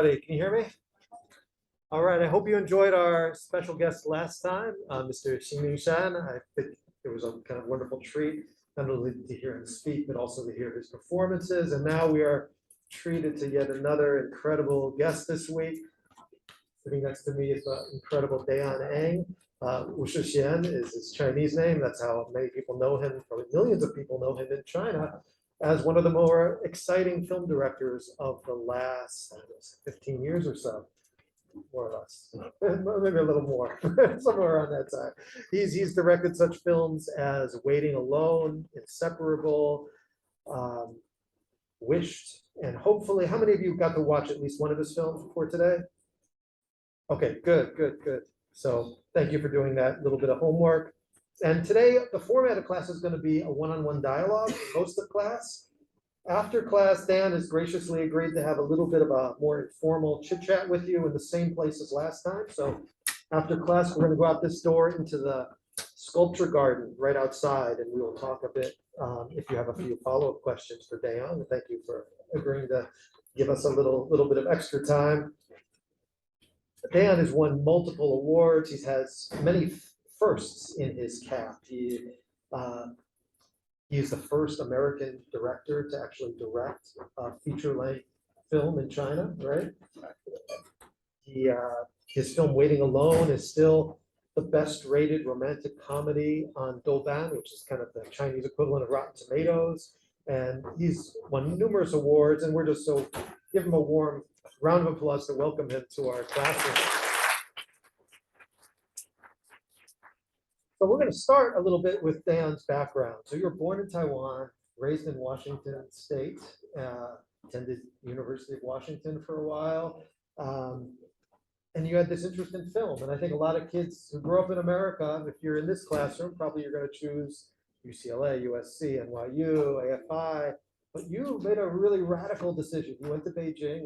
Can you hear me? All right, I hope you enjoyed our special guest last time, Mr. Ximing Shan. I think it was a kind of wonderful treat, not only to hear him speak, but also to hear his performances. And now we are treated to yet another incredible guest this week. Sitting next to me is the incredible Dayyan Eng. Wushu Xian is his Chinese name. That's how many people know him, probably millions of people know him in China, as one of the more exciting film directors of the last 15 years or so, more or less, maybe a little more, somewhere around that time. He's directed such films as Waiting Alone, Inseparable, Wished, and hopefully, how many of you got to watch at least one of his films before today? Okay, good. So thank you for doing that little bit of homework. And today, the format of class is going to be a one-on-one dialogue, most of class. After class, Dan has graciously agreed to have a little bit of a more informal chit chat with you in the same place as last time. So after class, we're going to go out this door into the sculpture garden right outside, and we will talk a bit if you have a few follow-up questions for Dayyan. Thank you for agreeing to give us a little bit of extra time. Dayyan has won multiple awards. He has many firsts in his cap. He's the first American director to actually direct a feature-length film in China, right? His film Waiting Alone is still the best-rated romantic comedy on Douban, which is kind of the Chinese equivalent of Rotten Tomatoes. And he's won numerous awards, and we're just so, give him a warm round of applause to welcome him to our classroom. So we're going to start a little bit with Dayyan's background. So you were born in Taiwan, raised in Washington State, attended University of Washington for a while, and you had this interest in film. And I think a lot of kids who grew up in America, if you're in this classroom, probably you're going to choose UCLA, USC, NYU, AFI. But you made a really radical decision. You went to Beijing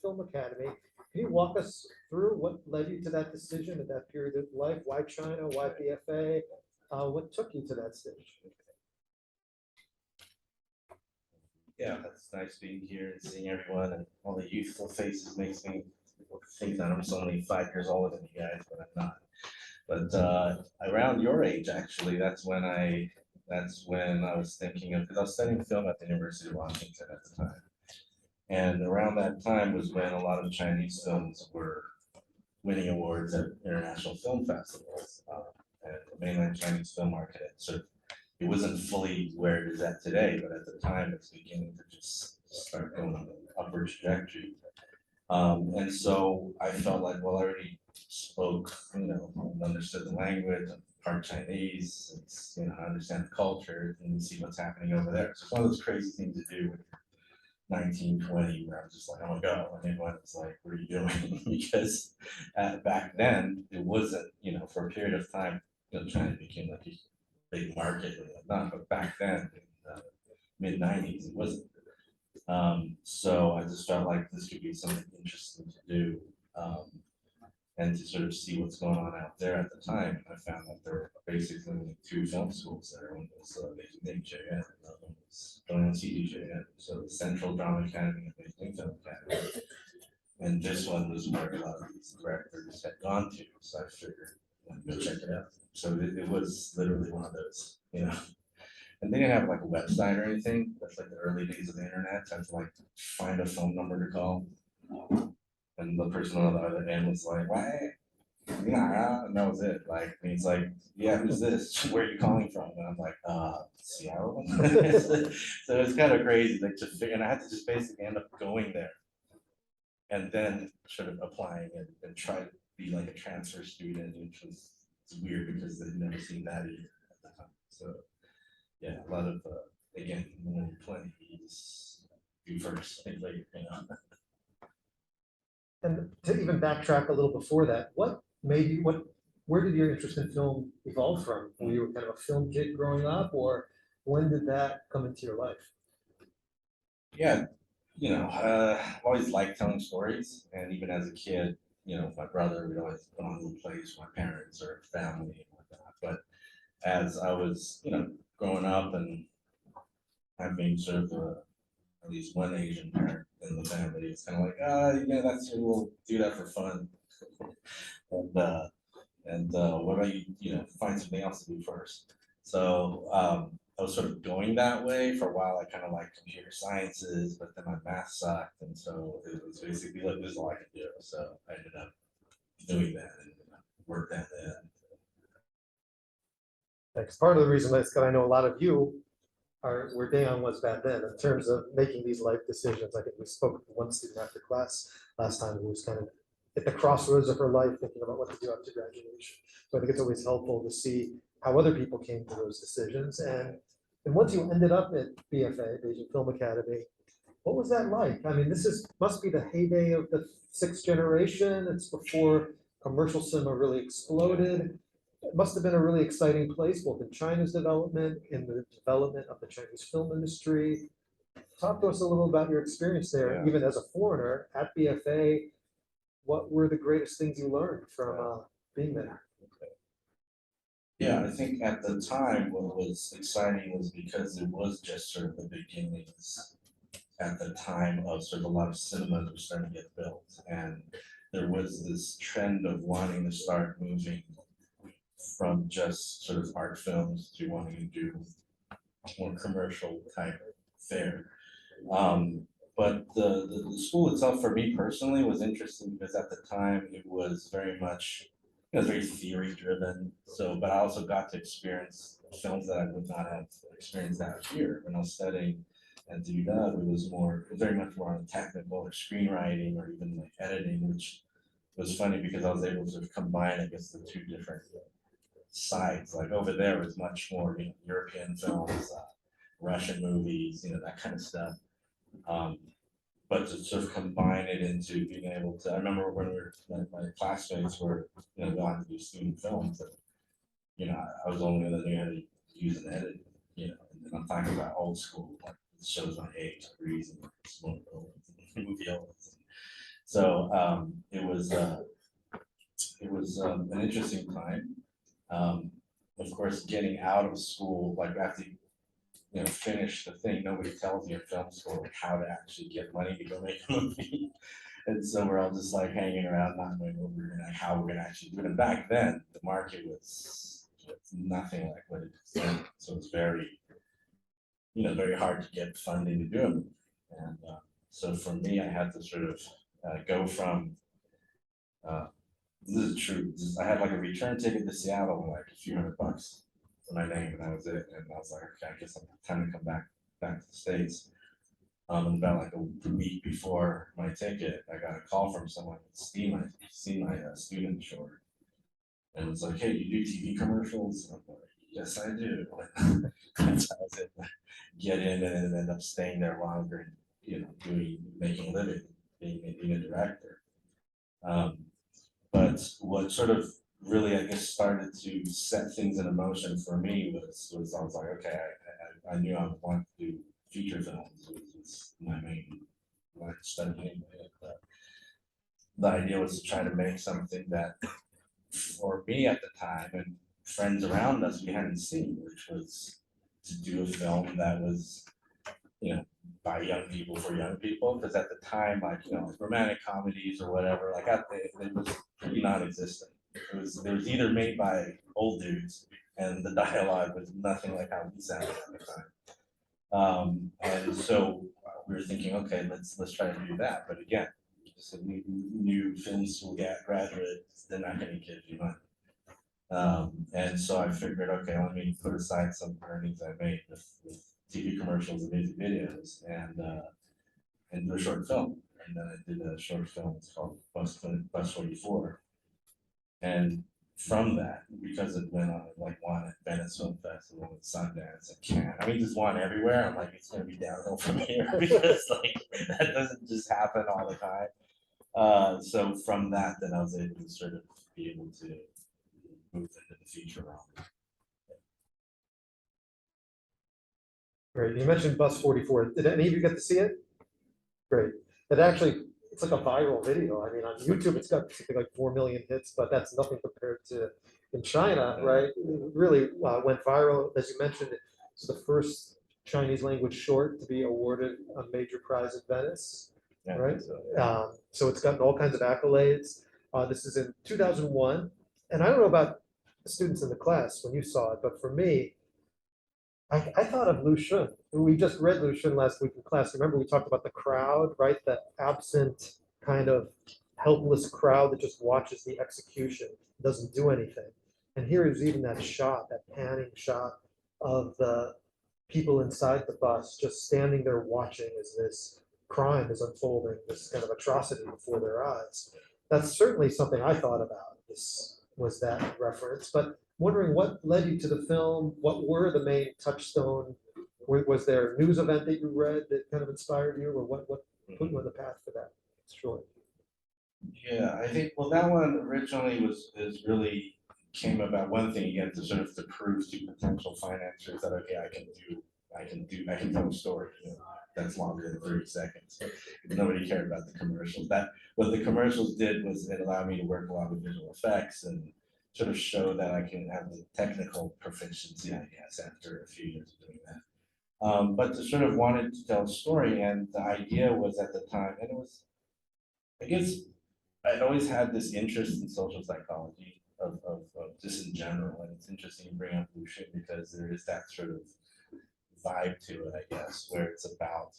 Film Academy. Can you walk us through what led you to that decision at that period of life? Why China? Why BFA? What took you to that stage? Yeah, it's nice being here and seeing everyone, and all the youthful faces makes me think that I'm only 5 years older than you guys, but I'm not. But around your age, actually, that's when I was thinking of, because I was studying film at the University of Washington at the time. And around that time was when a lot of Chinese films were winning awards at international film festivals. And the mainland Chinese film market, it wasn't fully where it is at today, but at the time it's beginning to just start going on an upward trajectory. And so I felt like, well, I already spoke, understood the language, I'm part Chinese, I understand the culture, and see what's happening over there. So it's one of those crazy things to do with 19, 20, where I'm just like, I want to go. And everyone was like, what are you doing? Because back then, it wasn't, for a period of time, China became like a big market and whatnot. But back then, in the mid-90s, it wasn't. So I just felt like this could be something interesting to do and to sort of see what's going on out there at the time. And I found that there were basically only 2 film schools there. One was Beijing JN, and the other one was CDJN. So the Central Drama Academy and Beijing Film Academy. And this one was where a lot of these directors had gone to. So I figured, go check it out. So it was literally one of those, And they didn't have like a website or anything. That's like the early days of the internet. So I had to like find a phone number to call. And the person on the other end was like, "What? Yeah," and that was it. Like, and he's like, "Yeah, who's this? Where are you calling from?" And I'm like, Seattle. So it's kind of crazy, like to figure. And I had to just basically end up going there, and then sort of applying and try to be like a transfer student, which was weird because they'd never seen that either at the time. So yeah, a lot of again, when you're 20, you just do first, think later, And to even backtrack a little before that, where did your interest in film evolve from? Were you kind of a film kid growing up, or when did that come into your life? Yeah, I've always liked telling stories, and even as a kid, with my brother, we'd always put on little plays for my parents or family and whatnot. But as I was, growing up and having sort of at least one Asian parent in the family. It's kind of like, yeah, we'll do that for fun. What about you, find something else to do first. So I was sort of going that way for a while. I kind of like computer sciences, but then my math sucked. And so it was basically like, this is all I could do. So I ended up doing that and worked at that. Thanks. Part of the reason is because I know a lot of you are where Dayyan was back then in terms of making these life decisions. I think we spoke with one student after class last time who was kind of at the crossroads of her life, thinking about what to do after graduation. So I think it's always helpful to see how other people came to those decisions. And once you ended up at BFA, Beijing Film Academy, what was that like? I mean, must be the heyday of the sixth generation. It's before commercial cinema really exploded. It must have been a really exciting place, both in China's development, in the development of the Chinese film industry. Talk to us a little about your experience there, Yeah. even as a foreigner at BFA. What were the greatest things you learned from being there? Yeah, I think at the time what was exciting was because it was just sort of the beginnings at the time of sort of a lot of cinemas were starting to get built. And there was this trend of wanting to start moving from just sort of art films to wanting to do more commercial type fare. But the school itself, for me personally, was interesting because at the time it was very much, it was very theory driven. So, but I also got to experience films that I would not have experienced out here when I was studying at the UW. It was very much more on technical or screenwriting or even like editing, which was funny because I was able to combine, I guess, the two different sides. Like over there was much more, European films, Russian movies, that kind of stuff. But to sort of combine it into being able to, I remember when my classmates were, going to do student films, and, I was only going to know how to use an edit, and then I'm talking about old school, like it shows my age, degrees, and smoke movie elements. So it was an interesting time. Of course, getting out of school, like after finish the thing, nobody tells you in film school like how to actually get money to go make a movie. And so we're all just like hanging around, not knowing how we're gonna actually do it. And back then, the market was nothing like what it is now. So it's very hard to get funding to do it. And so for me, I had to sort of go from uh, this is true. I had like a return ticket to Seattle, like a few $100 for my name, and that was it. And I was like, okay, I guess I'm time to come back to the States. And about like a week before my ticket, I got a call from someone who'd seen my student short, and it was like, hey, you do TV commercials? And I'm like, yes, I do. And so I was able to get in and end up staying there longer, and making a living, being a director. But what sort of really, I guess, started to set things in motion for me was I was like, okay, I knew I would want to do feature films, which was my main line of study anyway. The idea was to try to make something that, for me at the time and friends around us, we hadn't seen, which was to do a film that was, by young people for young people. Because at the time, like, romantic comedies or whatever, like it was pretty non-existent. It was either made by old dudes, and the dialogue was nothing like how we sounded at the time. And so we were thinking, okay, let's try to do that. But again, just a new film school graduate, they're not going to give you money. And so I figured, okay, let me put aside some earnings I made with TV commercials and music videos, and do a short film. And then I did a short film. It's called Bus 44. And from that, because it went on, like, won at Venice Film Festival and Sundance and Cannes, I mean, just won everywhere. I'm like, it's going to be downhill from here because like that doesn't just happen all the time. So from that, then I was able to sort of be able to move into the feature realm. Great. You mentioned Bus 44. Did any of you get to see it? Great. It's like a viral video. I mean, on YouTube, it's got something like 4 million hits, but that's nothing compared to in China, right? It really went viral. As you mentioned, it's the first Chinese language short to be awarded a major prize at Venice. Yeah, right? so, So it's gotten all kinds of accolades. This is in 2001, and I don't know about the students in the class when you saw it, but for me, I thought of Lu Xun. We just read Lu Xun last week in class. Remember, we talked about the crowd, right? The absent, kind of helpless crowd that just watches the execution, doesn't do anything. And here is even that shot, that panning shot of the people inside the bus just standing there watching as this crime is unfolding, this kind of atrocity before their eyes. That's certainly something I thought about. This was that reference, but wondering what led you to the film? What were the main touchstone? Was there a news event that you read that kind of inspired you, or what put you on the path for that? Sure. yeah, I think, well, that one originally is really came about one thing again to sort of to prove to potential financiers that, okay, I can tell a story, you know, that's longer than 30 seconds. Nobody cared about the commercials. That, what the commercials did was it allowed me to work a lot with visual effects and sort of show that I can have the technical proficiency, I guess, after a few years of doing that. But to sort of wanted to tell a story, and the idea was at the time, and it was, I guess, I'd always had this interest in social psychology of just in general, and it's interesting to bring up Lu Xun because there is that sort of vibe to it, I guess, where it's about,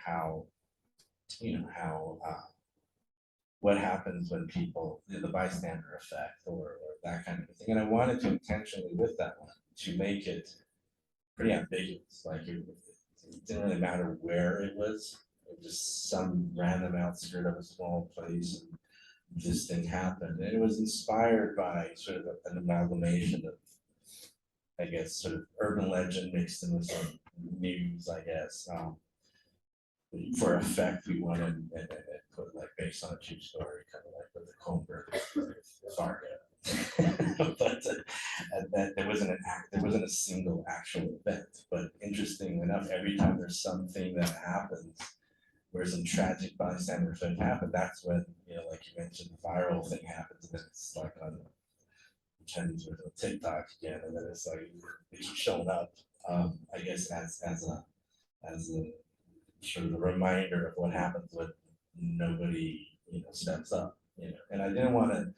how, what happens when people, the bystander effect or that kind of thing. And I wanted to intentionally with that one to make it pretty ambiguous. Like it didn't really matter where it was just some random outskirt of a small place. And this thing happened. And it was inspired by sort of an amalgamation of, I guess, sort of urban legend mixed in with some news, I guess. For effect, we wanted and put like based on a true story, kind of like with the Colbert Fargo. But and that there wasn't a single actual event. But interesting enough, every time there's something that happens where some tragic bystander thing happened, that's when, like you mentioned, the viral thing happens, and then it's like on Chinese or TikTok again, and then it's like it keeps showing up. I guess as a sort of a reminder of what happens when nobody, steps up, And I didn't want to.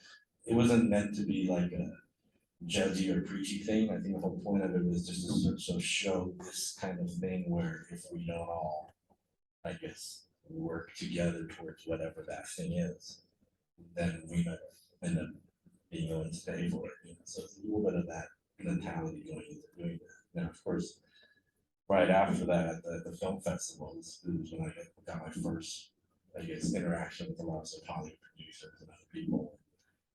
It wasn't meant to be like a judgy or preachy thing. I think the whole point of it was just to sort of show this kind of thing where if we don't all, I guess, work together towards whatever that thing is, then we might end up being able to pay for it. So it's a little bit of that mentality going into doing that. Now, of course, right after that at the film festival, this was when I got my first, I guess, interaction with a lot of Hollywood producers and other people.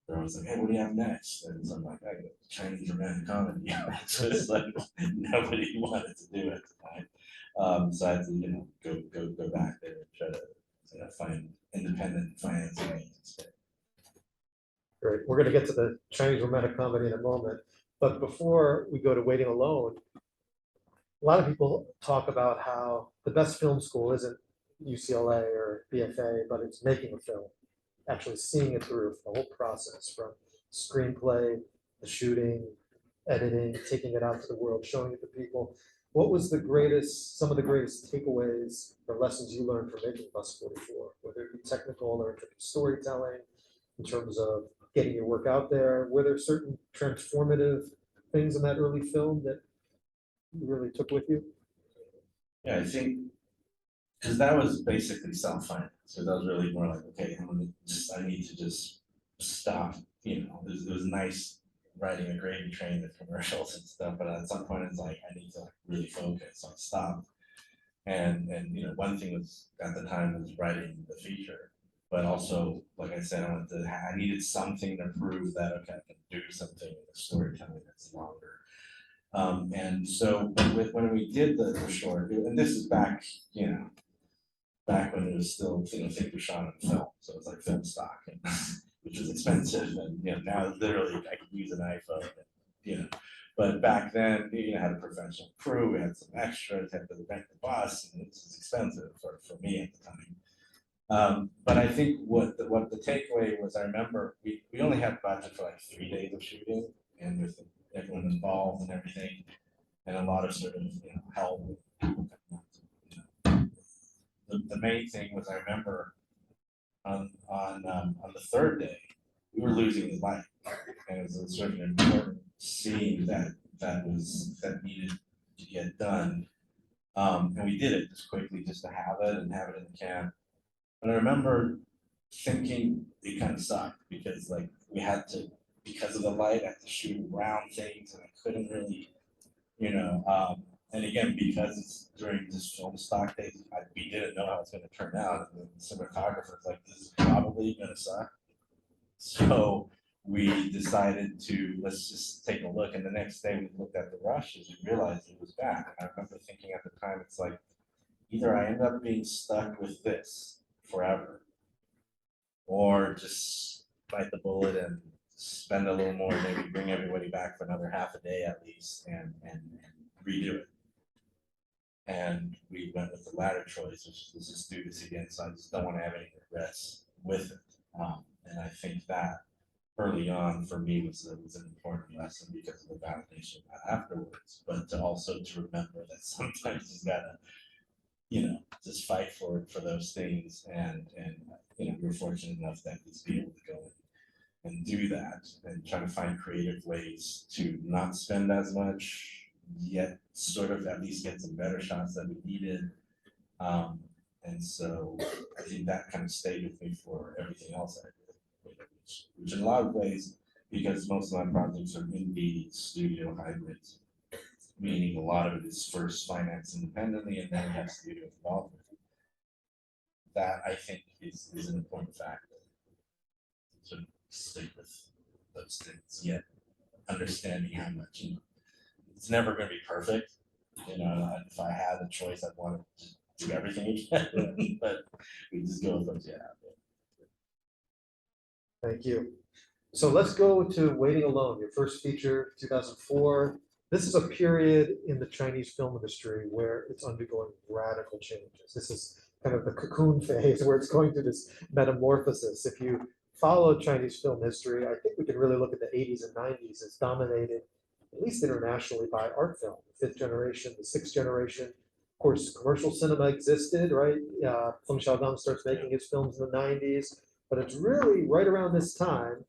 They're always like, hey, what do you have next? And so I'm like, I got Chinese romantic comedy. So it's like nobody wanted to do it. So I had to, go back there and try to find independent financing. Great. We're going to get to the Chinese romantic comedy in a moment. But before we go to Waiting Alone, a lot of people talk about how the best film school isn't UCLA or BFA, but it's making a film, actually seeing it through the whole process from screenplay, the shooting, editing, taking it out to the world, showing it to people. What was some of the greatest takeaways or lessons you learned from making Bus 44, whether it be technical or in terms of storytelling, in terms of getting your work out there? Were there certain transformative things in that early film that you really took with you? Yeah, I think because that was basically self-finance. So that was really more like, okay, I need to just stop. It was nice writing a gravy train with commercials and stuff, but at some point it's like I need to really focus. So I stopped. And one thing was at the time was writing the feature, but also, like I said, I needed something to prove that okay, I can do something in the storytelling that's longer. And so when we did the short, and this is back, back when it was still, things were shot on film, so it's like film stock, which was expensive, and now literally I could use an iPhone, but back then had a professional crew, we had some extras, had to rent the bus, and it was expensive for me at the time. But I think what the takeaway was, I remember we only had budget for like 3 days of shooting, and with everyone involved and everything, and a lot of sort of help. The main thing was I remember on the third day, we were losing the light, and it was a sort of an important scene that needed to get done. And we did it just quickly, just to have it and have it in the can. And I remember thinking it kind of sucked because like we had to, because of the light, I had to shoot around things and I couldn't really, and again, because it's during this film stock days, we didn't know how it's gonna turn out. And the cinematographer was like, this is probably gonna suck. So we decided to, let's just take a look. And the next day we looked at the rushes and realized it was bad. And I remember thinking at the time, it's like, either I end up being stuck with this forever, or just bite the bullet and spend a little more, maybe bring everybody back for another half a day at least and redo it. And we went with the latter choice, which was just do this again. So I just don't want to have any regrets with it. And I think that early on for me was an important lesson because of the validation afterwards, but to also to remember that sometimes you gotta, just fight for those things. And we were fortunate enough that we'd be able to go and do that and try to find creative ways to not spend as much, yet sort of at least get some better shots that we needed. And so I think that kind of stayed with me for everything else I did, which in a lot of ways, because most of my projects are indie studio hybrids, meaning a lot of it is first financed independently and then you have studio involvement. That I think is an important factor to stick with those things, yet understanding how much, it's never going to be perfect. If I had a choice, I'd want to do everything we can, but we just go with what you have. Thank you. So let's go to Waiting Alone, your first feature, 2004. This is a period in the Chinese film industry where it's undergoing radical changes. This is kind of the cocoon phase where it's going through this metamorphosis. If you follow Chinese film history, I think we can really look at the 80s and 90s as dominated, at least internationally, by art film, the fifth generation, the sixth generation. Of course, commercial cinema existed, right? Feng Xiaodong starts making his films in the 90s, but it's really right around this time,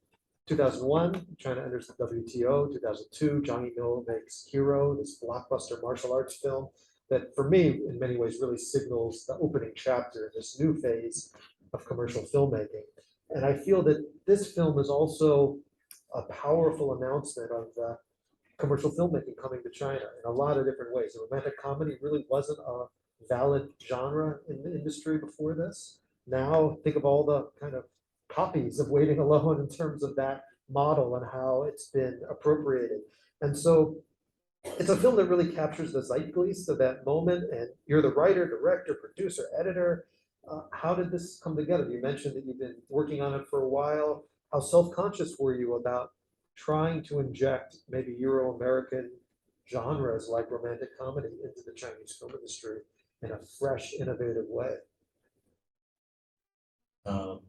2001, China enters the WTO. 2002, Zhang Yimou makes Hero, this blockbuster martial arts film that, for me, in many ways, really signals the opening chapter in this new phase of commercial filmmaking. And I feel that this film is also a powerful announcement of commercial filmmaking coming to China in a lot of different ways. The romantic comedy really wasn't a valid genre in the industry before this. Now, think of all the kind of copies of Waiting Alone in terms of that model and how it's been appropriated. And so it's a film that really captures the zeitgeist of that moment. And you're the writer, director, producer, editor. How did this come together? You mentioned that you've been working on it for a while. How self-conscious were you about trying to inject maybe Euro-American genres like romantic comedy into the Chinese film industry in a fresh, innovative way?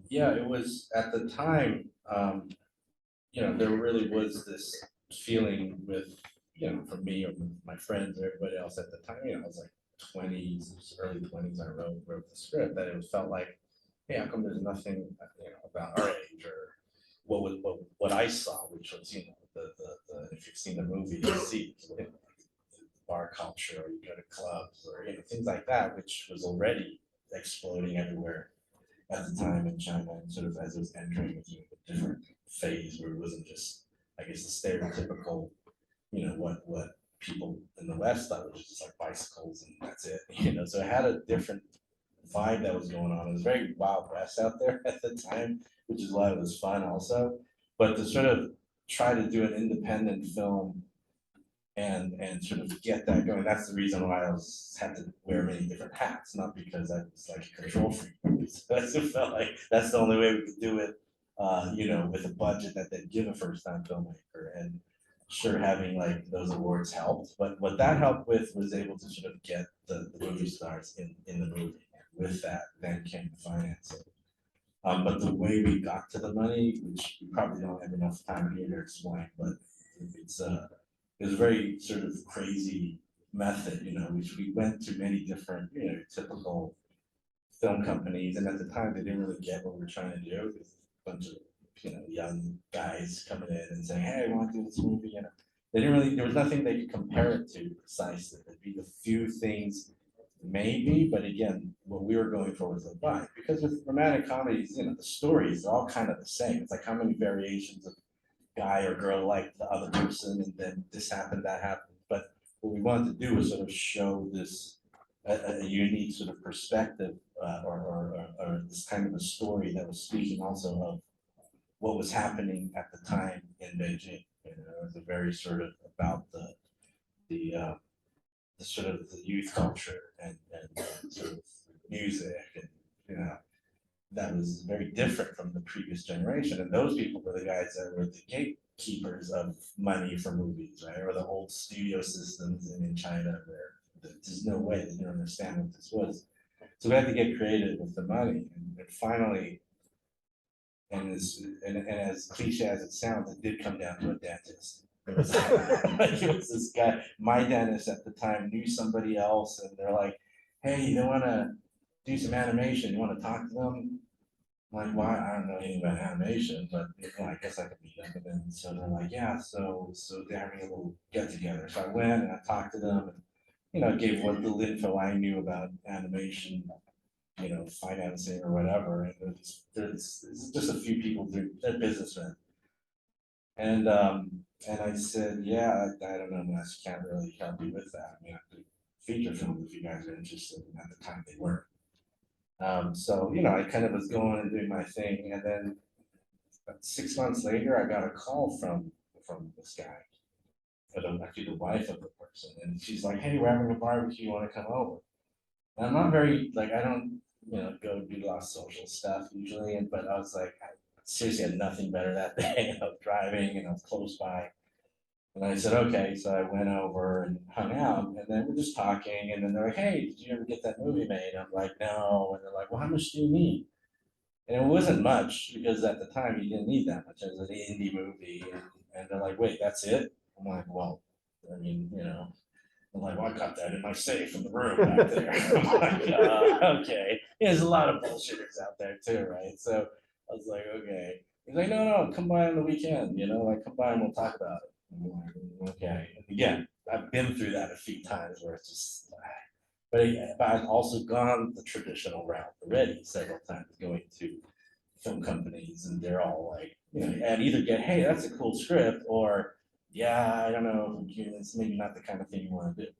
Yeah, it was at the time, there really was this feeling with, for me or my friends or everybody else at the time, I was like 20s, early 20s, I wrote the script, that it felt like, hey, how come there's nothing, about our age or what I saw, which was, the if you've seen the movie, you see bar culture, or you go to clubs or, things like that, which was already exploding everywhere at the time in China, and sort of as it was entering a different phase where it wasn't just, I guess, the stereotypical, what people in the West thought was just like bicycles and that's it, So it had a different vibe that was going on. It was very Wild West out there at the time, which is why it was fun also. But to sort of try to do an independent film and sort of get that going. That's the reason why I had to wear many different hats, not because I was like a control freak. I just felt like that's the only way we could do it, with a budget that they'd give a first-time filmmaker. And sure, having like those awards helped, but what that helped with was able to sort of get the movie stars in the movie. And with that, then came the financing. But the way we got to the money, which we probably don't have enough time here to explain, but it was a very sort of crazy method, which we went to many different, typical film companies, and at the time they didn't really get what we were trying to do. It was a bunch of young guys coming in and saying, "Hey, I want to do this movie," and they didn't really. There was nothing they could compare it to precisely. There'd be a few things, maybe, but again, what we were going for was a vibe. Because with romantic comedies, the stories are all kind of the same. It's like how many variations of guy or girl like the other person, and then this happened, that happened. But what we wanted to do was sort of show this a unique sort of perspective, or this kind of a story that was speaking also of what was happening at the time in Beijing. It was a very sort of about the sort of the youth culture and sort of music, and that was very different from the previous generation. And those people were the guys that were the gatekeepers of money for movies, right? Or the old studio systems in China where there's no way they didn't understand what this was. So we had to get creative with the money, and finally. And as cliche as it sounds, it did come down to a dentist. It was, it was this guy, my dentist at the time knew somebody else, and they're like, "Hey, you want to do some animation? You want to talk to them?" I'm like, "Why? I don't know anything about animation, but I guess I could meet them." And then so they're like, "Yeah, so they're having a little get together." So I went and I talked to them, and gave what little info I knew about animation, financing or whatever. And there's just a few people, they're businessmen. And I said, yeah, I don't know, I can't really help you with that. I mean, I could feature film if you guys are interested. And at the time they weren't. So, I kind of was going and doing my thing. And then about 6 months later, I got a call from this guy, actually the wife of the person. And she's like, "Hey, we're having a barbecue. You want to come over?" And I'm not very, like, I don't, go do a lot of social stuff usually. But I was like, I seriously had nothing better that day. I was driving and I was close by. And I said, okay. So I went over and hung out, and then we're just talking. And then they're like, "Hey, did you ever get that movie made?" I'm like, "No." And they're like, "Well, how much do you need?" And it wasn't much because at the time you didn't need that much. It was an indie movie. And they're like, "Wait, that's it?" I'm like, "Well, I mean, I'm like, "Well, I got that in my safe in the room back there." I'm like, okay. There's a lot of bullshitters out there too, right? So I was like, okay. He's like, "No, no, come by on the weekend, like come by and we'll talk about it." I'm like, okay. And again, I've been through that a few times where it's just, but I've also gone the traditional route already several times, going to film companies, and they're all like, and either get, "Hey, that's a cool script," or, "Yeah, I don't know, it's maybe not the kind of thing you want to do."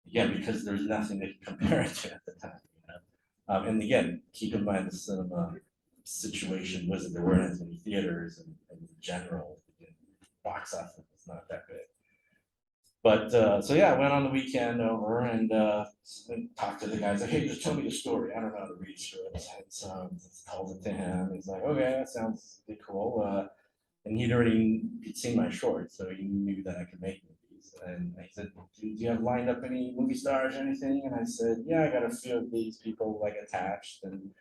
Again, because there's nothing to compare it to at the time. And again, keep in mind the cinema situation wasn't, there weren't as many theaters, and in general, box office was not that big. But so yeah, I went on the weekend over and talked to the guys. Like, "Hey, just tell me the story. I don't know how to read scripts." And so I told it to him. He's like, "Okay, that sounds pretty cool." And he'd seen my short, so he knew that I could make movies. And I said, "Do you have lined up any movie stars or anything?" And I said, "Yeah, I got a few of these people like attached." And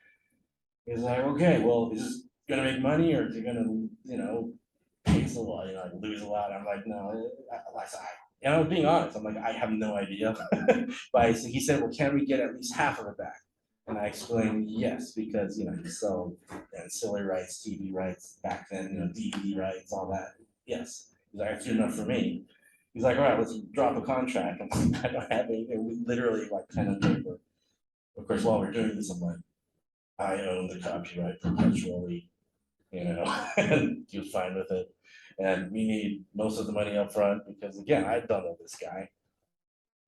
he's like, "Okay, well, is this gonna make money, or is it gonna, pay us a lot, like lose a lot?" I'm like, "No." And I was being honest. I'm like, "I have no idea." But he said, "Well, can we get at least half of it back?" And I explained, yes, because you sell ancillary rights, TV rights back then, DVD rights, all that. Yes. He's like, "That's good enough for me." He's like, "All right, let's drop a contract." I'm like, "I don't have anything." We literally like pen and paper. Of course, while we're doing this, I'm like, "I own the copyright perpetually," and he was fine with it. And we need most of the money up front because, again, I don't know this guy.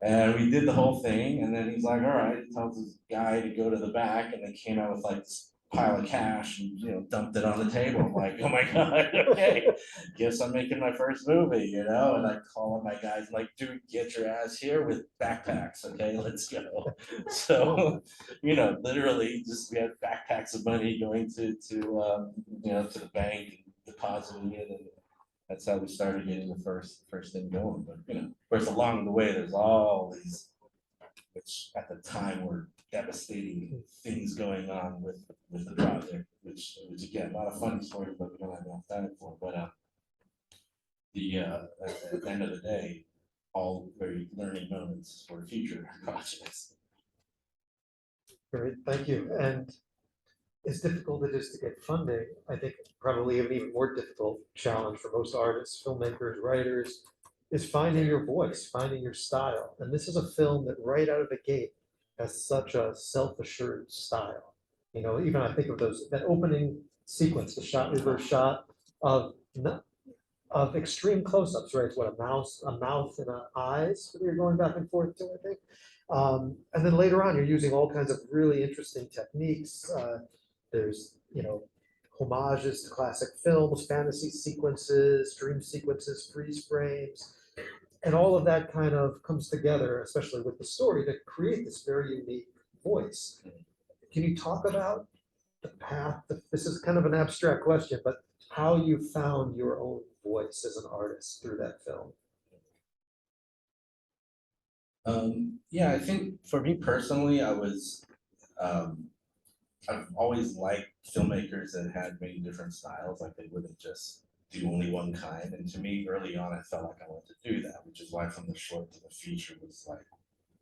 And we did the whole thing, and then he's like, "All right," he tells this guy to go to the back, and they came out with like this pile of cash and dumped it on the table. I'm like, "Oh my God, okay, guess I'm making my first movie," and I call up my guys, like, "Dude, get your ass here with backpacks, okay, let's go." So, literally just we had backpacks of money going to the bank and depositing it, and that's how we started getting the first thing going. But of course, along the way, there's all these, which at the time were devastating things going on with the project, which again, a lot of funny stories, but we don't have enough time for. But at the end of the day, all very learning moments for future projects. Great, thank you. And as difficult it is to get funding, I think probably an even more difficult challenge for most artists, filmmakers, writers, is finding your voice, finding your style. And this is a film that right out of the gate has such a self-assured style. Even I think of that opening sequence, the shot reverse shot of of extreme close-ups, right? It's what a mouth and eyes that you're going back and forth to, I think. And then later on, you're using all kinds of really interesting techniques. There's, homages to classic films, fantasy sequences, dream sequences, freeze frames, and all of that kind of comes together, especially with the story, to create this very unique voice. Can you talk about the path? This is kind of an abstract question, but how you found your own voice as an artist through that film? Yeah, I think for me personally, I've always liked filmmakers that had many different styles, like they wouldn't just do only one kind. And to me, early on, I felt like I wanted to do that, which is why from the short to the feature was like,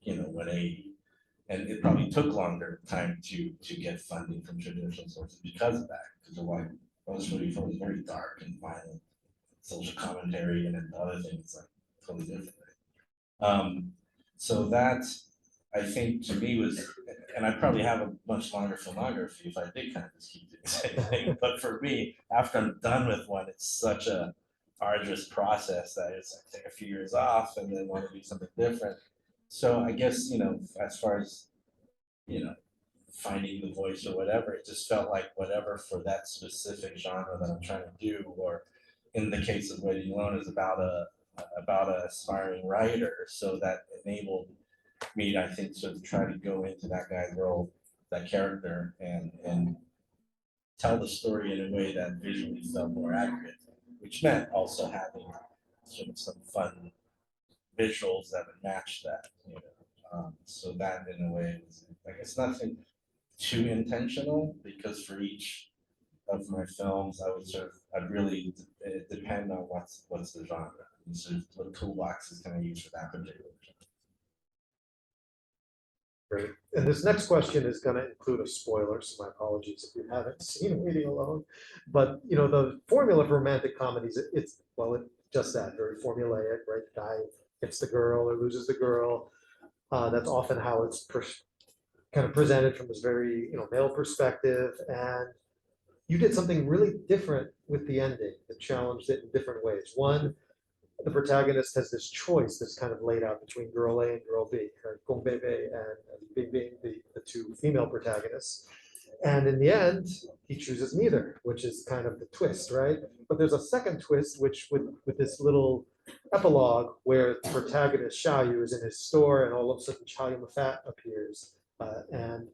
180. And it probably took longer time to get funding from traditional sources because of that. Because like most movie films very dark and violent, social commentary, and then other things like totally different. So that I think to me was, and I probably have a much longer filmography if I did kind of just keep doing the same thing. But for me, after I'm done with one, it's such a arduous process that it's like take a few years off and then want to do something different. So I guess, as far as, finding the voice or whatever, it just felt like whatever for that specific genre that I'm trying to do, or in the case of Waiting Alone is about an aspiring writer. So that enabled me, I think, sort of try to go into that guy's world, that character, and tell the story in a way that visually felt more accurate, which meant also having sort of some fun visuals that would match that, so that in a way was, I guess, nothing too intentional, because for each of my films, I'd really depend on what's the genre, and sort of what toolboxes can I use for that particular genre. Great. And this next question is going to include a spoiler, so my apologies if you haven't seen Waiting Alone. But the formula for romantic comedies, it's just that, very formulaic, right? The guy gets the girl or loses the girl. That's often how it's kind of presented from this very male perspective. And you did something really different with the ending that challenged it in different ways. One, the protagonist has this choice that's kind of laid out between girl A and girl B, Gong Bebe and Bing Bing, the two female protagonists. And in the end, he chooses neither, which is kind of the twist, right? But there's a second twist, which with this little epilogue where the protagonist Xiaoyu is in his store, and all of a sudden Chow Yun-fat appears, and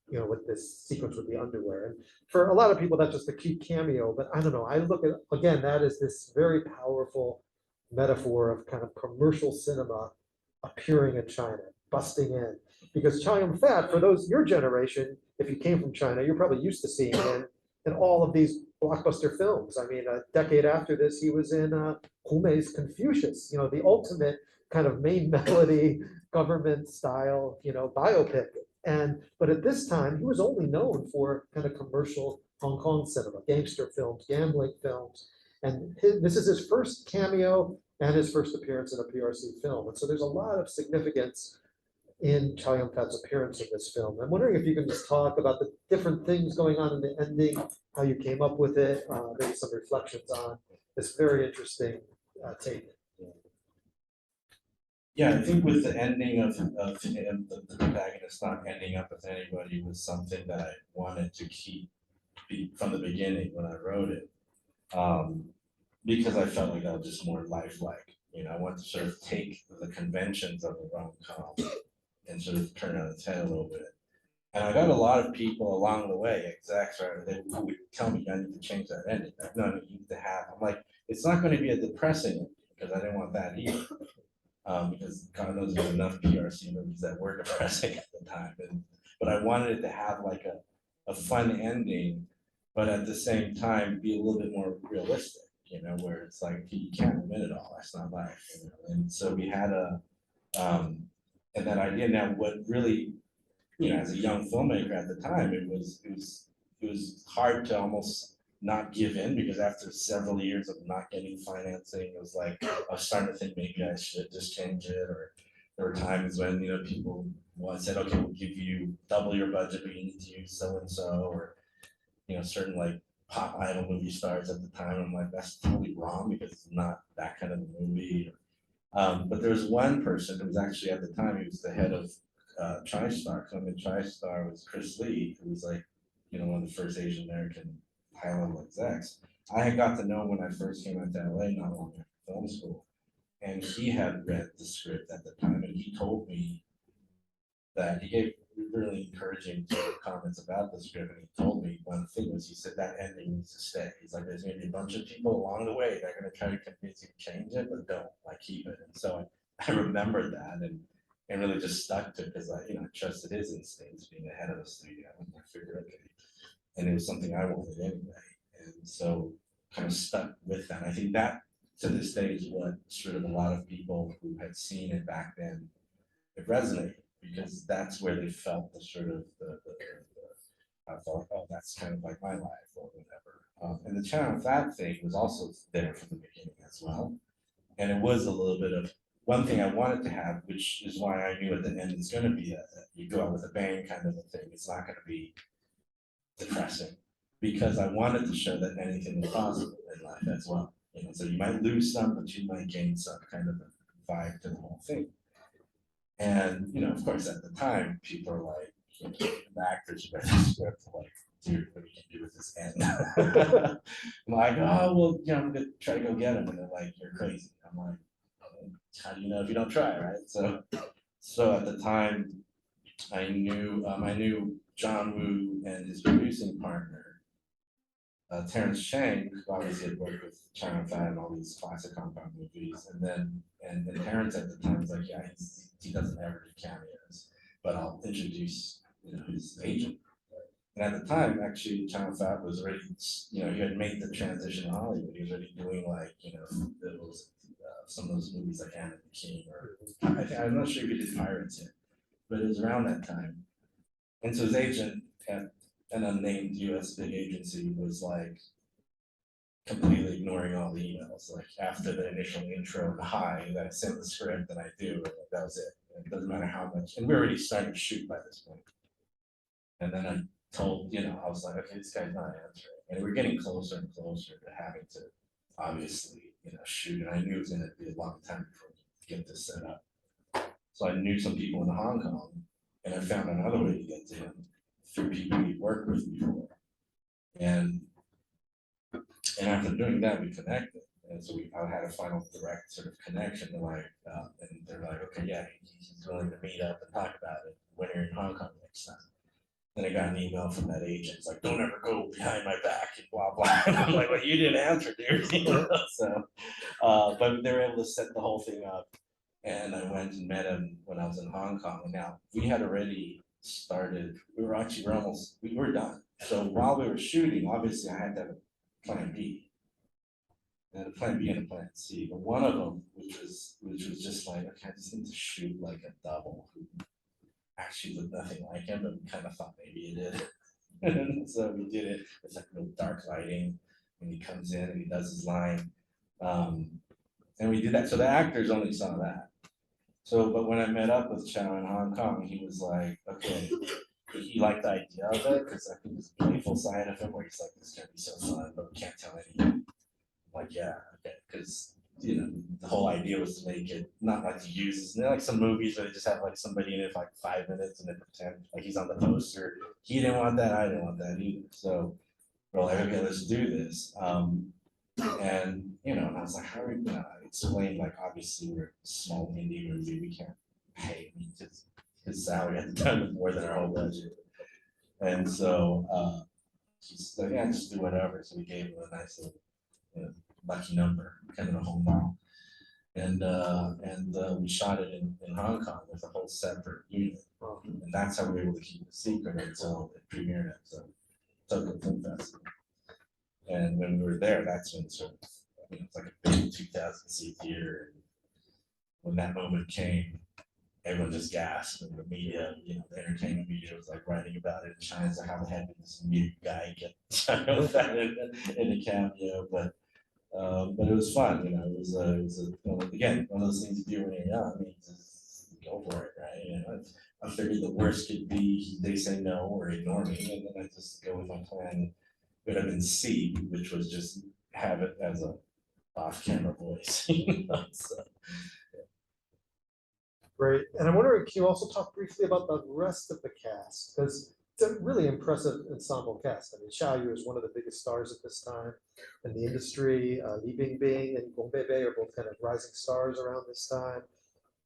with this sequence with the underwear. And for a lot of people, that's just a cute cameo, but I don't know. I look at, again, that is this very powerful metaphor of kind of commercial cinema appearing in China, busting in. Because Chow Yun-fat, for those your generation, if you came from China, you're probably used to seeing him in all of these blockbuster films. I mean, a decade after this, he was in Hu Mei's Confucius, the ultimate kind of main melody government style, biopic. But at this time, he was only known for kind of commercial Hong Kong cinema, gangster films, gambling films. And this is his first cameo and his first appearance in a PRC film. And so there's a lot of significance in Chow Yun-fat's appearance in this film. I'm wondering if you can just talk about the different things going on in the ending, how you came up with it, maybe some reflections on this very interesting take. Yeah, I think with the ending of him, the protagonist not ending up with anybody was something that I wanted to keep from the beginning when I wrote it. Because I felt like that was just more lifelike. I want to sort of take the conventions of a rom-com and sort of turn on its head a little bit. And I got a lot of people along the way, execs, who would tell me I need to change that ending. Like, no, you need to have. I'm like, it's not going to be a depressing ending, because I didn't want that either. Because God knows there's enough PRC movies that were depressing at the time. But I wanted it to have like a fun ending, but at the same time be a little bit more realistic, where it's like you can't win it all. That's not life. And so we had and that idea. Now, what really you know, as a young filmmaker at the time, it was hard to almost not give in, because after several years of not getting financing, it was like I was starting to think maybe I should just change it. Or there were times when, you know, people said, okay, we'll give you double your budget, but you need to use so and so, or, you know, certain like pop idol movie stars at the time. I'm like, that's totally wrong, because it's not that kind of a movie. But there was one person who was actually, at the time, he was the head of TriStar. So I mean, TriStar was Chris Lee, who was like, you know, one of the first Asian American high level execs. I had got to know him when I first came out to LA, not long after film school, and he had read the script at the time, and he told me that he gave really encouraging sort of comments about the script. And he told me one thing was, he said that ending needs to stay. He's like, there's gonna be a bunch of people along the way that are gonna try to convince you to change it, but don't, like, keep it. And so I remembered that, and really just stuck to it, because I, you know, I trusted his instincts being the head of the studio. And I figured, okay, and it was something I wanted anyway. And so kind of stuck with that. I think that to this day is what sort of a lot of people who had seen it back then, it resonated, because that's where they felt the sort of I thought, oh, that's kind of like my life or whatever. And the channel fat thing was also there from the beginning as well. And it was a little bit of one thing I wanted to have, which is why I knew at the end it's going to be you go out with a bang kind of a thing. It's not going to be depressing, because I wanted to show that anything is possible in life as well. You know, so you might lose some, but you might gain some, kind of a vibe to the whole thing. And, you know, of course, at the time, people are like, you know, the actors read the script, like, dude, what are you gonna do with this end? I'm like, oh, well, you know, I'm gonna try to go get him. And they're like, you're crazy. I'm like, how do you know if you don't try, right? So at the time, I knew John Woo and his producing partner, Terrence Chang, who obviously had worked with China Fat and all these classic compound movies. And then, and Terrence at the time was like, yeah, he doesn't ever do cameos, but I'll introduce, you know, his agent. And at the time, actually, China Fat was already, you know, he had made the transition to Hollywood. He was already doing, like, you know, those, some of those movies like Anna the King, or I'm not sure if he did Pirates yet, but it was around that time. And so his agent at an unnamed US big agency was like completely ignoring all the emails. Like, after the initial intro and hi, that I sent the script and I do, and that was it. And it doesn't matter how much, and we're already starting to shoot by this point. And then I told, you know, I was like, okay, this guy's not answering. And we're getting closer and closer to having to obviously, you know, shoot. And I knew it was gonna be a long time before we get this set up. So I knew some people in Hong Kong, and I found another way to get to him through people we worked with before. And after doing that, we connected. And so I had a final direct sort of connection to, like, and they're like, okay, yeah, he's willing to meet up and talk about it when you're in Hong Kong next time. Then I got an email from that agent. It's like, don't ever go behind my back and blah, blah. And I'm like, well, you didn't answer, dude. You know? So, but they were able to set the whole thing up. And I went and met him when I was in Hong Kong. And now we had already started, we were done. So while we were shooting, obviously I had to have a plan B. And a plan B and a plan C. But one of them, which was just like, okay, I just need to shoot like a double who actually looked nothing like him, but we kind of thought maybe it did. And so we did it. It's like real dark lighting, and he comes in and he does his line. And we did that. So the actors only saw that. So, but when I met up with Chow in Hong Kong, he was like, okay, he liked the idea of it, because I think there's a playful side of him where he's like, this is gonna be so fun, but we can't tell anyone. I'm like, yeah, okay, because, you know, the whole idea was to make it not like to use, isn't there like some movies where they just have like somebody in it for like 5 minutes and they pretend like he's on the poster. He didn't want that, I didn't want that either. So we're like, okay, let's do this. And, you know, and I was like, how are we gonna explain, like, obviously we're a small indie movie, we can't pay him, his salary at the time was more than our whole budget. And so he's like, yeah, just do whatever. So we gave him a nice little, you know, lucky number, kind of a home file. And we shot it in Hong Kong with a whole separate unit. And that's how we were able to keep it secret until it premiered at the Tokyo Film Festival. And when we were there, that's when sort of, you know, it's like a big 2,000 seat theater. And when that moment came, everyone just gasped, and the media, the entertainment media was like writing about it in China, so how the heck did this mute guy get in a cameo, but it was fun, again, one of those things you do when you're young, just go for it, right? I figured the worst could be they say no or ignore me, and then I just go with my plan. Would have been C, which was just have it as a off-camera voice. So, Great. And I'm wondering, can you also talk briefly about the rest of the cast? Because it's a really impressive ensemble cast. I mean, Xia Yu is one of the biggest stars at this time in the industry. Li Bingbing and Gong Beibei are both kind of rising stars around this time.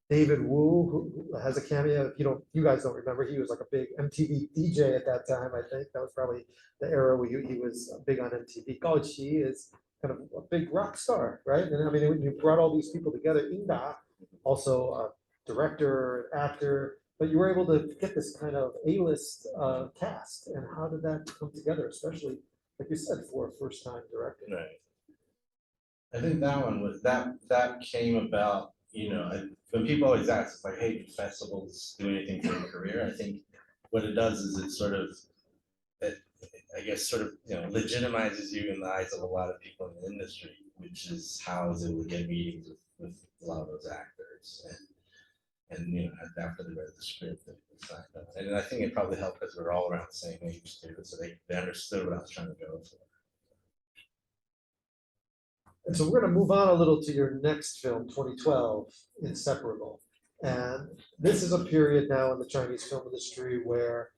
David Wu, who has a cameo. If you guys don't remember, he was like a big MTV DJ at that time. I think that was probably the era where he was big on MTV. Gao Qi is kind of a big rock star, right? And I mean, when you brought all these people together, Inda, also a director, actor, but you were able to get this kind of A-list cast. And how did that come together, especially, like you said, for a first-time director? right. I think that one was that came about. When people always ask, it's like, hey, do festivals do anything for your career? I think what it does is I guess, legitimizes you in the eyes of a lot of people in the industry, which is how I was able to get meetings with a lot of those actors. And after they read the script, they signed up. And I think it probably helped because we were all around the same age too, so they understood what I was trying to go for. And so we're going to move on a little to your next film, 2012, Inseparable. And this is a period now in the Chinese film industry where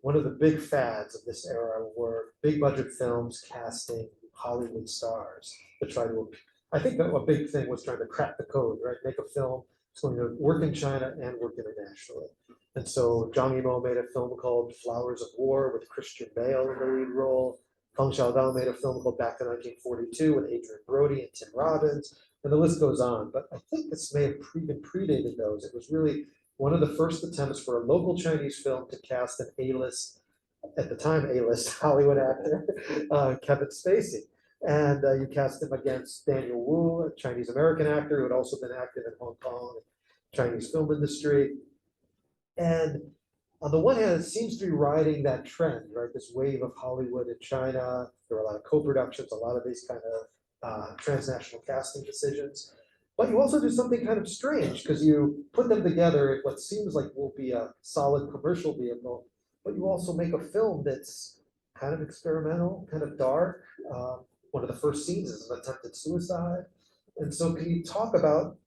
one of the big fads of this era were big budget films casting Hollywood stars to try to, I think that a big thing was trying to crack the code, right? Make a film that's going to work in China and work internationally. And so Zhang Yimou made a film called Flowers of War with Christian Bale in the lead role. Feng Xiaodao made a film called Back to 1942 with Adrian Brody and Tim Robbins, and the list goes on. But I think this may have even predated those. It was really one of the first attempts for a local Chinese film to cast an A-list, at the time A-list Hollywood actor, Kevin Spacey. And you cast him against Daniel Wu, a Chinese-American actor who had also been active in Hong Kong, Chinese film industry. And on the one hand, it seems to be riding that trend, right? This wave of Hollywood in China. There are a lot of co-productions, a lot of these kind of transnational casting decisions. But you also do something kind of strange because you put them together in what seems like will be a solid commercial vehicle, but you also make a film that's kind of experimental, kind of dark. One of the first scenes is an attempted suicide. And so can you talk about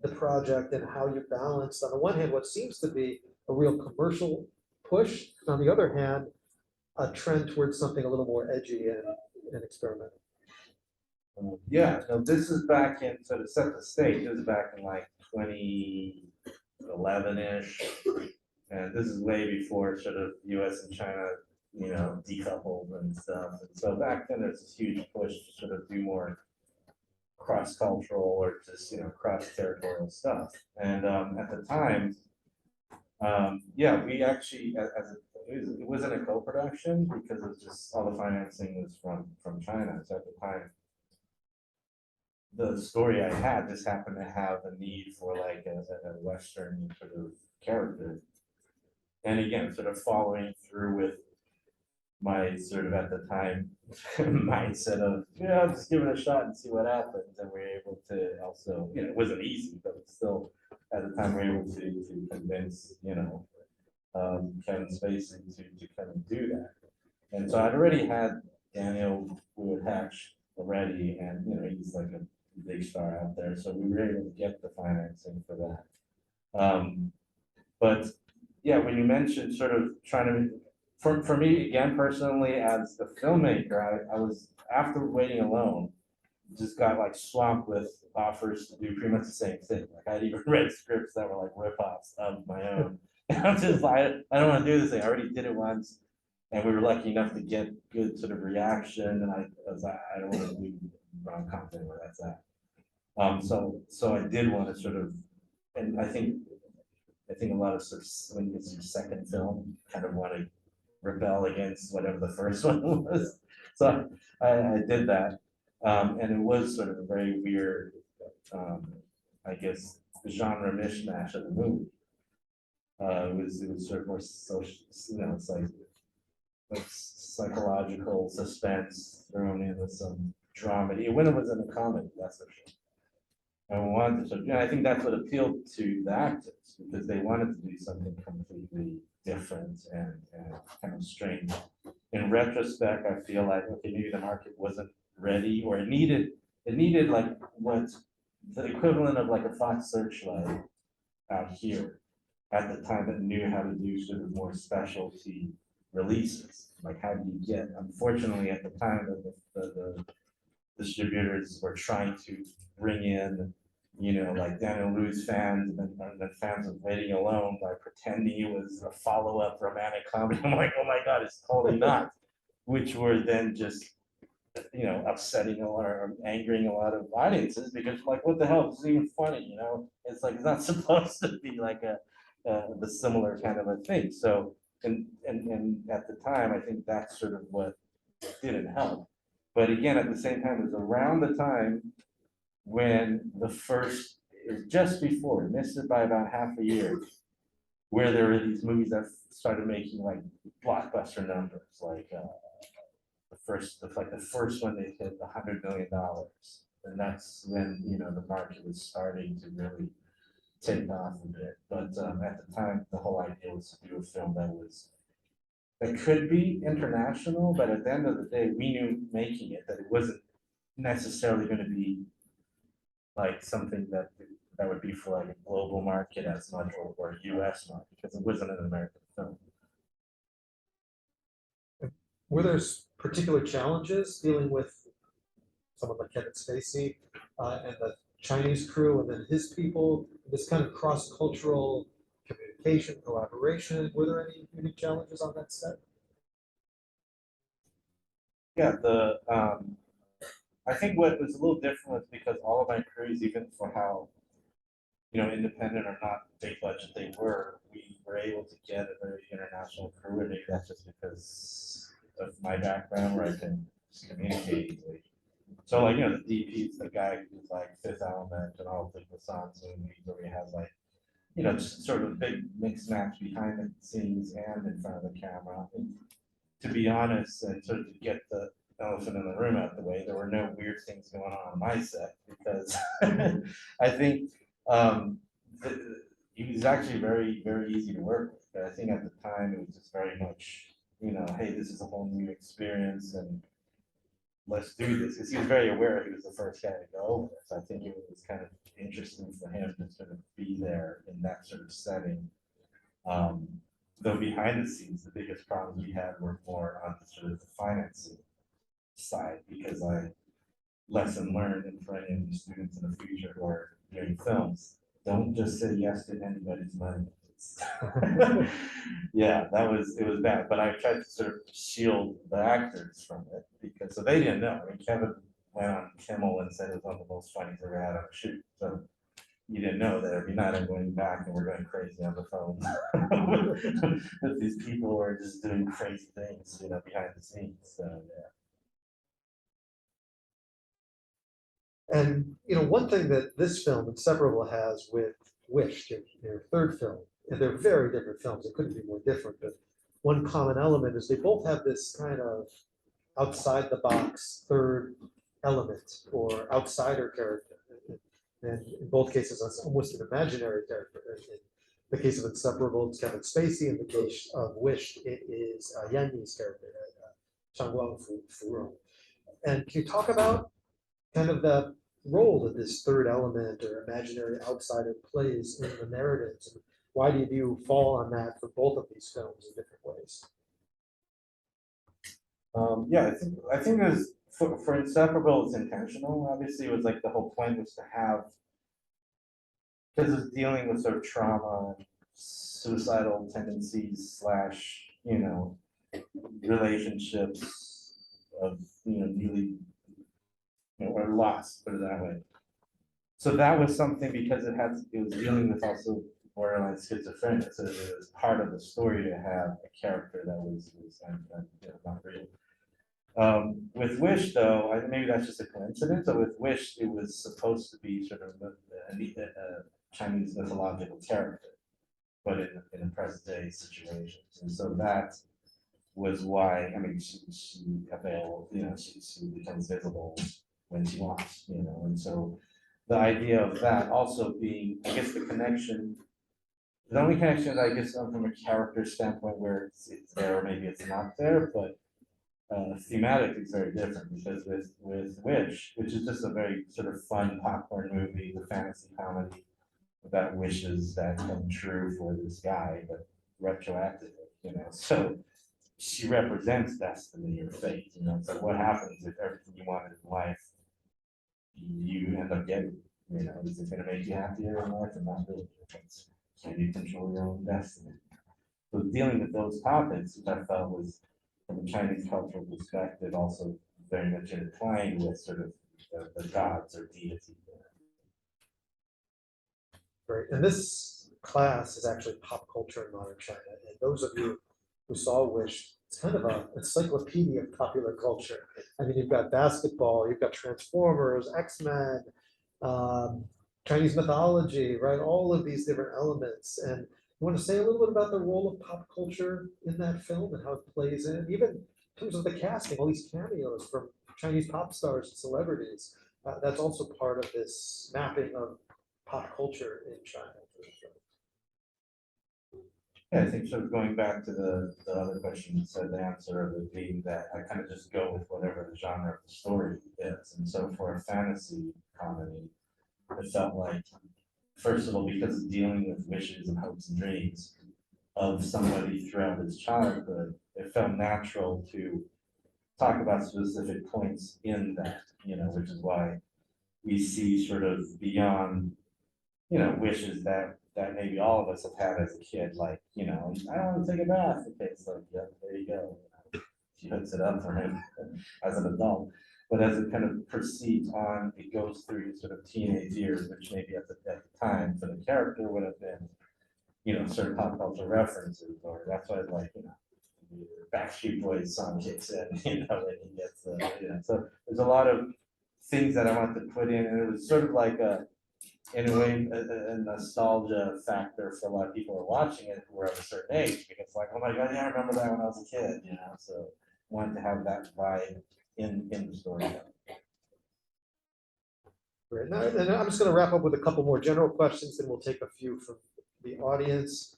the project and how you balanced, on the one hand, what seems to be a real commercial push, and on the other hand, a trend towards something a little more edgy and experimental? Yeah, no, this is back in, so to set the stage, this is back in like 2011-ish. And this is way before sort of US and China, decoupled and stuff. And so back then there's this huge push to sort of do more cross-cultural or just, cross-territorial stuff. And at the time, we actually, it wasn't a co-production because it was just all the financing was from China. So at the time, the story I had just happened to have a need for like a Western sort of character. And again, sort of following through with my sort of at the time mindset of, just give it a shot and see what happens. And we were able to also, it wasn't easy, but still at the time we were able to convince, Kevin Spacey to kind of do that. And so I'd already had Daniel who had hatched already, and he's like a big star out there. So we were able to get the financing for that. But yeah, when you mentioned sort of trying to, for me, again, personally, as the filmmaker, I was, after Waiting Alone, just got like swamped with offers to do pretty much the same thing. Like I'd even read scripts that were like rip-offs of my own. And I'm just like, I don't want to do this thing. I already did it once, and we were lucky enough to get good sort of reaction. And I was like, I don't want to do rom-com thing where that's at. So I did want to sort of, and I think a lot of sort of, when it's your second film, kind of want to rebel against whatever the first one was. So I did that. And it was sort of a very weird, I guess, genre mishmash of the movie. It was sort of more social, it's like psychological suspense thrown in with some dramedy. When it was in a comedy, that's for sure. And we wanted to, I think that's what appealed to the actors because they wanted to do something completely different and kind of strange. In retrospect, I feel like okay, maybe the market wasn't ready or it needed like what's the equivalent of like a Fox Searchlight out here at the time that knew how to do sort of more specialty releases. Like how do you get, unfortunately, at the time that the distributors were trying to bring in, like Daniel Lewis fans and the fans of Waiting Alone by pretending it was a follow-up romantic comedy. I'm like, oh my God, it's totally not. Which were then just, upsetting or angering a lot of audiences because like, what the hell, this is even funny. It's like, it's not supposed to be like the similar kind of a thing. So, and at the time, I think that's sort of what didn't help. But again, at the same time, it was around the time when it was just before, missed it by about half a year, where there were these movies that started making like blockbuster numbers, like the first one they hit $100 million, and that's when the market was starting to really take off a bit. But at the time, the whole idea was to do a film that could be international, but at the end of the day, we knew making it that it wasn't necessarily going to be like something that would be for like a global market as much or a US market because it wasn't an American film. Were there particular challenges dealing with someone like Kevin Spacey and the Chinese crew and then his people, this kind of cross-cultural communication, collaboration? Were there any unique challenges on that set? Yeah, I think what was a little different was because all of my crews, even for how independent or not big budget they were, we were able to get a very international crew, and maybe that's just because of my background where I can just communicate easily. So like the DP is the guy who's like Fifth Element and all the Lassans movies where he has like just sort of a big mix match behind the scenes and in front of the camera. And to be honest, and sort of to get the elephant in the room out the way, there were no weird things going on my set because I think he was actually very, very easy to work with. But I think at the time it was just very much, hey, this is a whole new experience and let's do this. Because he was very aware he was the first guy to go over it. So I think it was kind of interesting for him to sort of be there in that sort of setting. Though behind the scenes, the biggest problems we had were more on the sort of the financing side, because I lesson learned and for any of the students in the future who are doing films, don't just say yes to anybody's money. Yeah, it was bad, but I tried to sort of shield the actors from it because so they didn't know. I mean, Kevin went on Kimmel and said it was one of the most funny he's ever had on a shoot. So you didn't know that every night I'm going back and we're going crazy on the phone with these people who are just doing crazy things, behind the scenes. So yeah. And one thing that this film, Inseparable, has with Wish, their third film, and they're very different films, it couldn't be more different, but one common element is they both have this kind of outside the box third element or outsider character. And in both cases, that's almost an imaginary character. In the case of Inseparable, it's Kevin Spacey. In the case of Wish, it is Yan Yi's character, Changguang Fu. And can you talk about kind of the role that this third element or imaginary outsider plays in the narratives? And why did you fall on that for both of these films in different ways? Yeah, I think there's for Inseparable, it's intentional. Obviously, it was like the whole point was to have, because it's dealing with sort of trauma, suicidal tendencies slash relationships of newly or lost, put it that way. So that was something because it was dealing with also borderline schizophrenia. So it was part of the story to have a character that was not real. With Wish, though, maybe that's just a coincidence. But with Wish, it was supposed to be sort of a Chinese mythological character. but in a present day situation. And so that was why, I mean, she available, she becomes visible when she wants, and so the idea of that also being, I guess the only connection, I guess, from a character standpoint where it's there, or maybe it's not there, but thematic is very different because with which is just a very sort of fun popcorn movie, the fantasy comedy about wishes that come true for this guy, but retroactively, so she represents destiny or fate, so what happens if everything you wanted in life you end up getting, is it gonna make you happier in life or not really? Can you control your own destiny? So dealing with those topics, which I felt was from a Chinese cultural perspective, also very much intertwined with sort of the gods or deities. Right, and this class is actually pop culture in modern China, and those of you who saw Wish, it's kind of an encyclopedia of popular culture. I mean, you've got basketball, you've got Transformers, X-Men, Chinese mythology, right? All of these different elements. And you want to say a little bit about the role of pop culture in that film and how it plays in, even in terms of the casting, all these cameos from Chinese pop stars and celebrities. That's also part of this mapping of pop culture in China. Yeah, I think sort of going back to the other question you said, the answer of it being that I kind of just go with whatever the genre of the story is. And so for a fantasy comedy, it felt like, first of all, because of dealing with wishes and hopes and dreams of somebody throughout his childhood, it felt natural to talk about specific points in that, which is why we see sort of beyond, wishes that maybe all of us have had as a kid, like, I don't want to take a bath. Okay, it's like, yeah, there you go. She hooks it up for him as an adult. But as it kind of proceeds on, it goes through sort of teenage years, which maybe at the time for the character would have been, certain pop culture references, or that's why like, the Backstreet Boys song kicks in, and he gets so there's a lot of things that I want to put in, and it was sort of like in a way, a nostalgia factor for a lot of people who are watching it who are of a certain age, because like, oh my God, yeah, I remember that when I was a kid, so wanted to have that vibe in the story. Great. Now, and I'm just going to wrap up with a couple more general questions, and we'll take a few from the audience.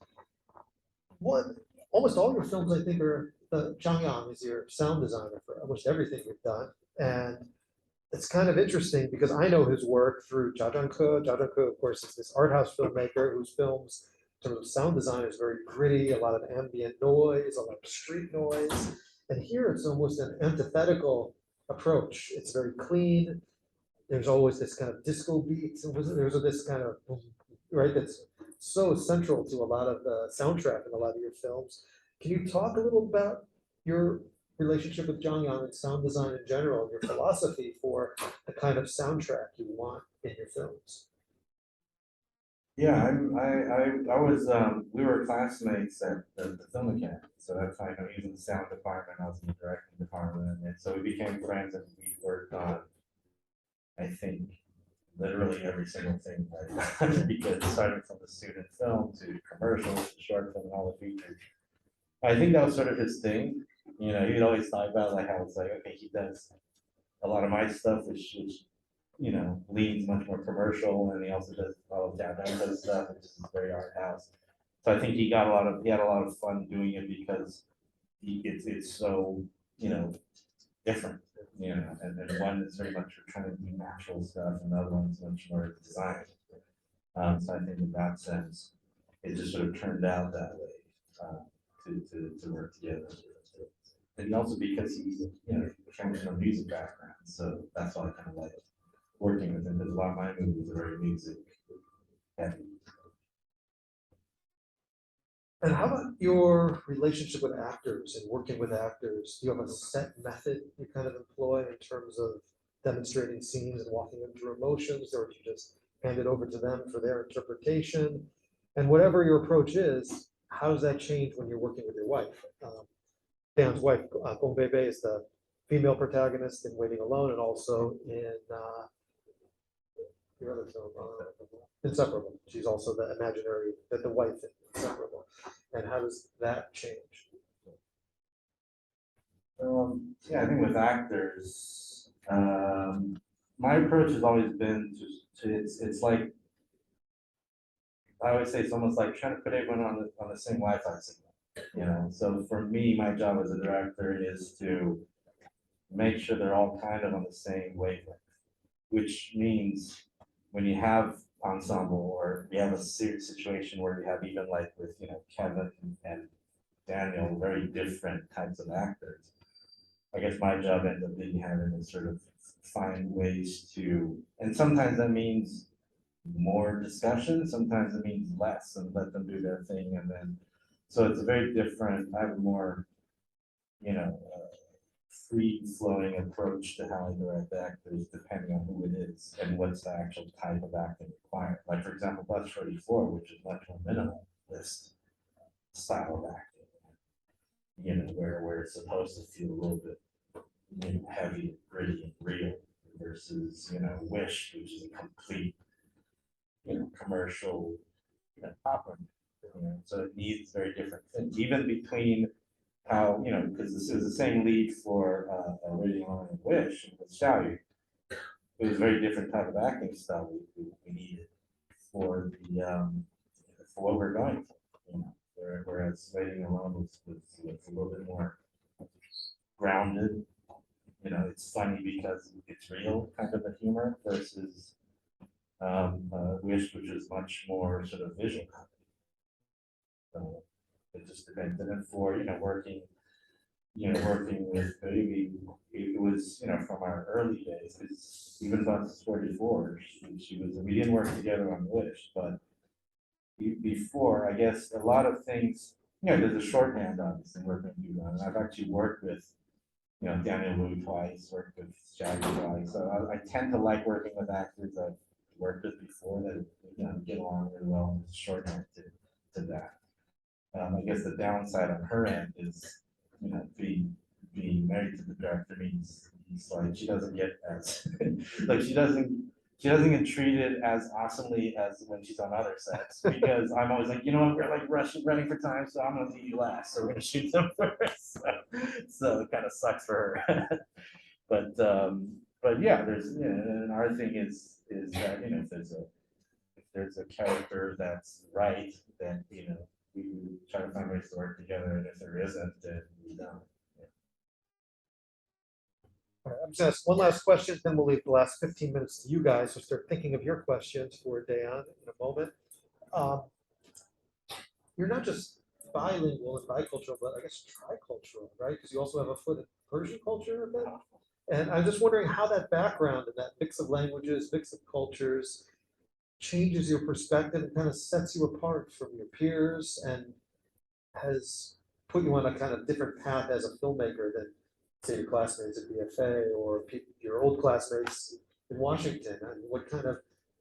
One, almost all your films, I think, are Zhang Yang is your sound designer for almost everything you've done, and it's kind of interesting because I know his work through Jia Zhangke. Jia Zhangke, of course, is this art house filmmaker whose films, in terms of sound design, is very gritty, a lot of ambient noise, a lot of street noise. And here it's almost an antithetical approach. It's very clean. There's always this kind of disco beats, and there's this kind of right that's so central to a lot of the soundtrack in a lot of your films. Can you talk a little about your relationship with Zhang Yang and sound design in general, your philosophy for the kind of soundtrack you want in your films? Yeah, I was, we were classmates at the film academy, so that's how I know he was in the sound department, I was in the directing department, and so we became friends and we worked on, I think, literally every single thing I've done, because starting from the student film to commercials, to short film, and all the features. I think that was sort of his thing, he'd always talk about like how it's like, okay, he does a lot of my stuff, which leans much more commercial, and he also does all of Japanese stuff, which is very art house. So I think he had a lot of fun doing it because it's so, different, and one is very much for trying to do natural stuff, and the other one's much more design. So I think in that sense, it just sort of turned out that way, to work together. And also because he's, came from a music background, so that's why I kind of like working with him, because a lot of my movies are very music heavy. And how about your relationship with actors and working with actors? Do you have a set method you kind of employ in terms of demonstrating scenes and walking them through emotions, or do you just hand it over to them for their interpretation? And whatever your approach is, how does that change when you're working with your wife? Dan's wife, Gong Bebe, is the female protagonist in Waiting Alone, and also in your other film, Inseparable. She's also the imaginary, the wife in Inseparable. And how does that change? Yeah, I think with actors, my approach has always been it's like, I always say it's almost like trying to put everyone on the same Wi-Fi signal, you know? So for me, my job as a director is to make sure they're all kind of on the same wavelength, which means when you have ensemble or you have a serious situation where you have even like with, you know, Kevin and Daniel, very different types of actors. I guess my job ends up being having to sort of find ways to, and sometimes that means more discussion, sometimes it means less and let them do their thing. And then, so it's a very different, I have a more, you know, free flowing approach to how I direct actors depending on who it is and what's the actual type of acting required. Like for example, Bus 44, which is much more minimalist style of acting, you know, where it's supposed to feel a little bit, you know, heavy, gritty, and real, versus, you know, Wish, which is a complete, you know, commercial, you know, opera. You know, so it needs very different things, even between how, you know, because this is the same lead for Waiting on and Wish and with Xiaoyu. It was a very different type of acting style we needed for the for what we're going for. You know, whereas Waiting Alone was a little bit more grounded. You know, it's funny because it's real kind of a humor versus Wish, which is much more sort of visual comedy. So it just depends. And then for, you know, working with Baby, it was, you know, from our early days, because even Bus 44, she was, we didn't work together on Wish, but before, I guess, a lot of things, you know, there's a shorthand, obviously, working with you, and I've actually worked with, you know, Daniel Wu twice, worked with Shaggy twice, so I tend to like working with actors I've worked with before that, you know, get along really well, and there's a shorthand to that. I guess the downside on her end is, you know, being married to the director means it's like she doesn't get as like she doesn't get treated as awesomely as when she's on other sets, because I'm always like, you know what, we're like running for time, so I'm gonna leave you last, so we're gonna shoot them first. So it kind of sucks for her. But yeah, there's, you know, and our thing is that, you know, if there's a character that's right, then, you know, we try to find ways to work together, and if there isn't, then we don't. All right, I'm just gonna ask one last question, then we'll leave the last 15 minutes to you guys to start thinking of your questions for Dayyan in a moment. You're not just bilingual and bicultural, but I guess tricultural, right? Because you also have a foot in Persian culture a bit. And I'm just wondering how that background and that mix of languages, mix of cultures changes your perspective and kind of sets you apart from your peers and has put you on a kind of different path as a filmmaker than, say, your classmates at BFA or your old classmates in Washington. And what kind of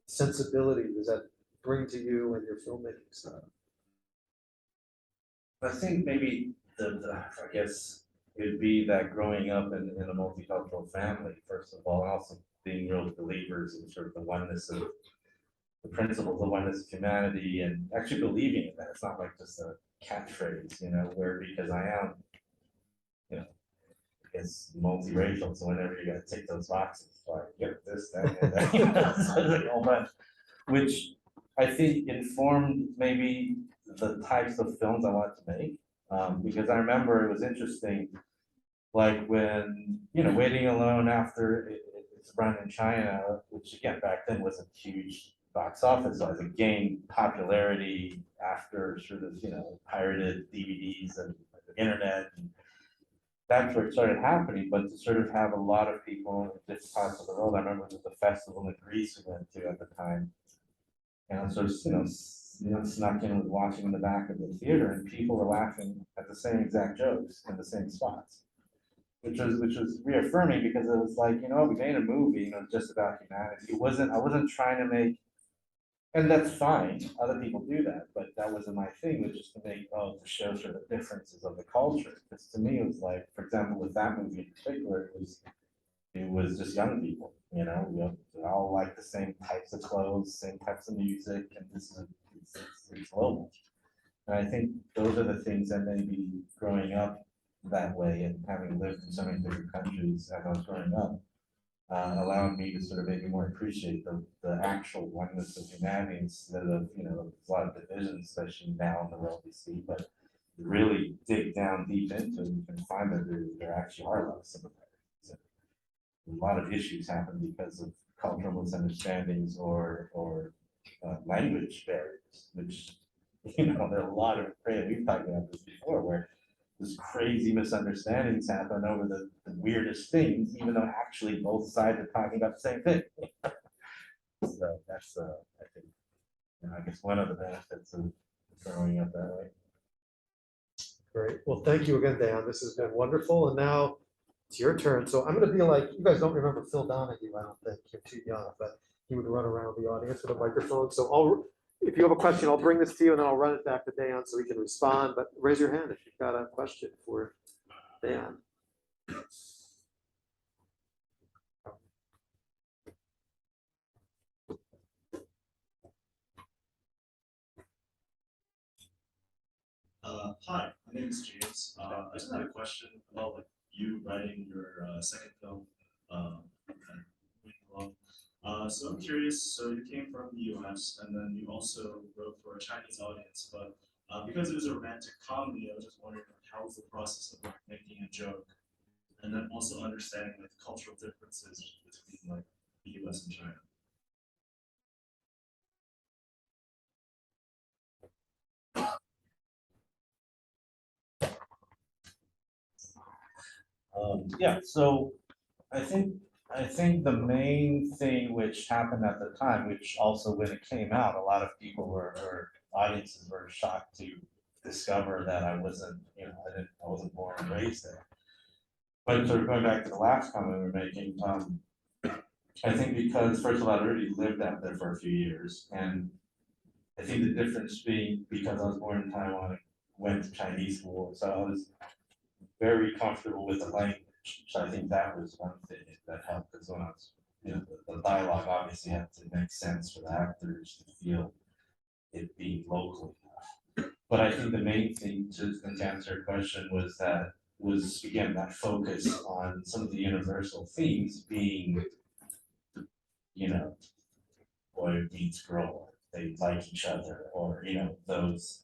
sensibility does that bring to you and your filmmaking style? I think maybe I guess it'd be that growing up in a multicultural family, first of all, and also being real believers in sort of the oneness of the principles of oneness of humanity, and actually believing in that. It's not like just a catchphrase, you know, where because I am, you know, it's multiracial, so whenever you gotta tick those boxes, like, get this, that, and that, you know, so like all that, which I think informed maybe the types of films I wanted to make. Because I remember it was interesting, like when, you know, Waiting Alone, after its run in China, which again, back then wasn't huge box office wise, it gained popularity after sort of, you know, pirated DVDs and the internet, and that's where it started happening. But to sort of have a lot of people in different parts of the world, I remember there was a festival in Greece we went to at the time, and I was sort of, you know, snuck in, was watching in the back of the theater, and people were laughing at the same exact jokes in the same spots, which was reaffirming, because it was like, you know, we made a movie, you know, just about humanity. I wasn't trying to make, and that's fine, other people do that, but that wasn't my thing, was just to make, to show sort of the differences of the culture. Because to me, it was like, for example, with that movie in particular, it was just young people, you know, all like the same types of clothes, same types of music, and this is it's global. And I think those are the things that maybe growing up that way and having lived in so many different countries as I was growing up, allowed me to sort of maybe more appreciate the actual oneness of humanity instead of, there's a lot of divisions, especially now in the world we see, but really dig down deep into it, you can find that there actually are a lot of similarities. A lot of issues happen because of cultural misunderstandings or language barriers, which, there are a lot of, we've talked about this before, where this crazy misunderstandings happen over the weirdest things, even though actually both sides are talking about the same thing. So that's, I think, I guess one of the benefits of growing up that way. Great. Well, thank you again, Dayyan. This has been wonderful. And now it's your turn. So I'm going to be like, you guys don't remember Phil Donahue, I don't think. You're too young, but he would run around the audience with a microphone. So if you have a question, I'll bring this to you and then I'll run it back to Dayyan so he can respond. But raise your hand if you've got a question for Dayyan. Hi, my name is James. I just had a question about like you writing your second film. So I'm curious. So you came from the U.S. and then you also wrote for a Chinese audience, but because it was a romantic comedy, I was just wondering how was the process of like making a joke, and then also understanding like cultural differences between like the U.S. and China. Yeah, so I think the main thing which happened at the time, which also when it came out, a lot of people or audiences were shocked to discover that I wasn't, I wasn't born and raised there. But sort of going back to the last comment we were making, I think because first of all, I already lived out there for a few years, and I think the difference being because I was born in Taiwan, I went to Chinese school, so I was very comfortable with the language. So I think that was one thing that helped, because when I was, the dialogue obviously had to make sense for the actors to feel it being local enough. But I think the main thing, to answer your question, was again that focus on some of the universal themes being, boy meets girl, they like each other, or those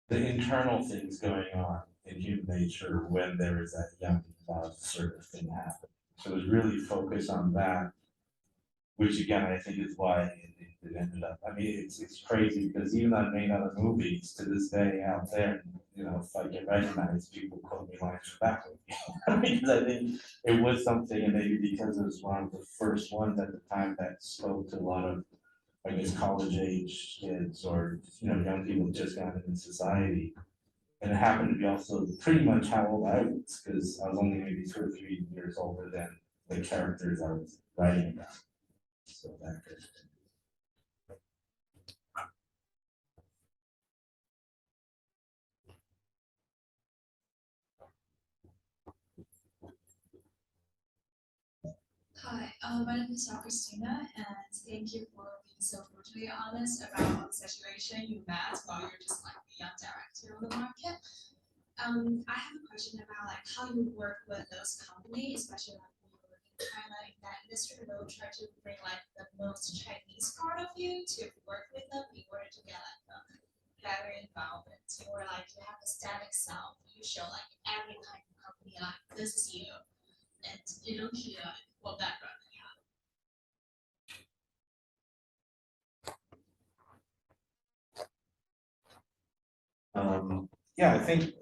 the internal things going on in human nature when there is that young love sort of thing happening. So it was really focused on that, which again I think is why it ended up. I mean, it's crazy because even though I made other movies to this day out there, if I get recognized, people quote me lines from that movie because I think it was something, and maybe because it was one of the first ones at the time that spoke to a lot of, I guess, college age kids or young people just got into society. And it happened to be also pretty much how old I was, because I was only maybe 2 or 3 years older than the characters I was writing about. So that could. Hi, my name is Christina, and thank you for being so brutally honest about the situation you met while you're just like a young director on the market. I have a question about like how you work with those companies, especially like when you work in China in that industry. They'll try to bring like the most Chinese part of you to work with them in order to get like the better involvement, or like you have a static self. You show like every kind of company like this is you, and you don't hear like what background you have. Yeah, I think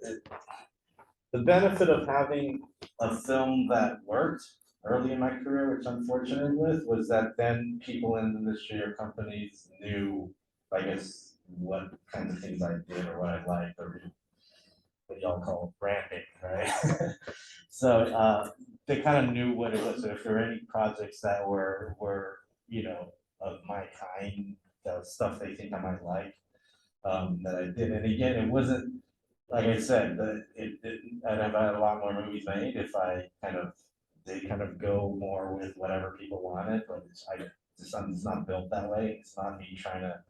the benefit of having a film that worked early in my career, which I'm fortunate with, was that then people in the industry or companies knew, I guess, what kinds of things I did or what I liked, or what y'all call branding, right? So they kind of knew what it was. So if there were any projects that were of my kind, that was stuff they think I might like, that I did. And again, it wasn't, like I said, I'd have had a lot more movies made if I kind of they kind of go more with whatever people wanted, but it's not built that way. It's not me trying to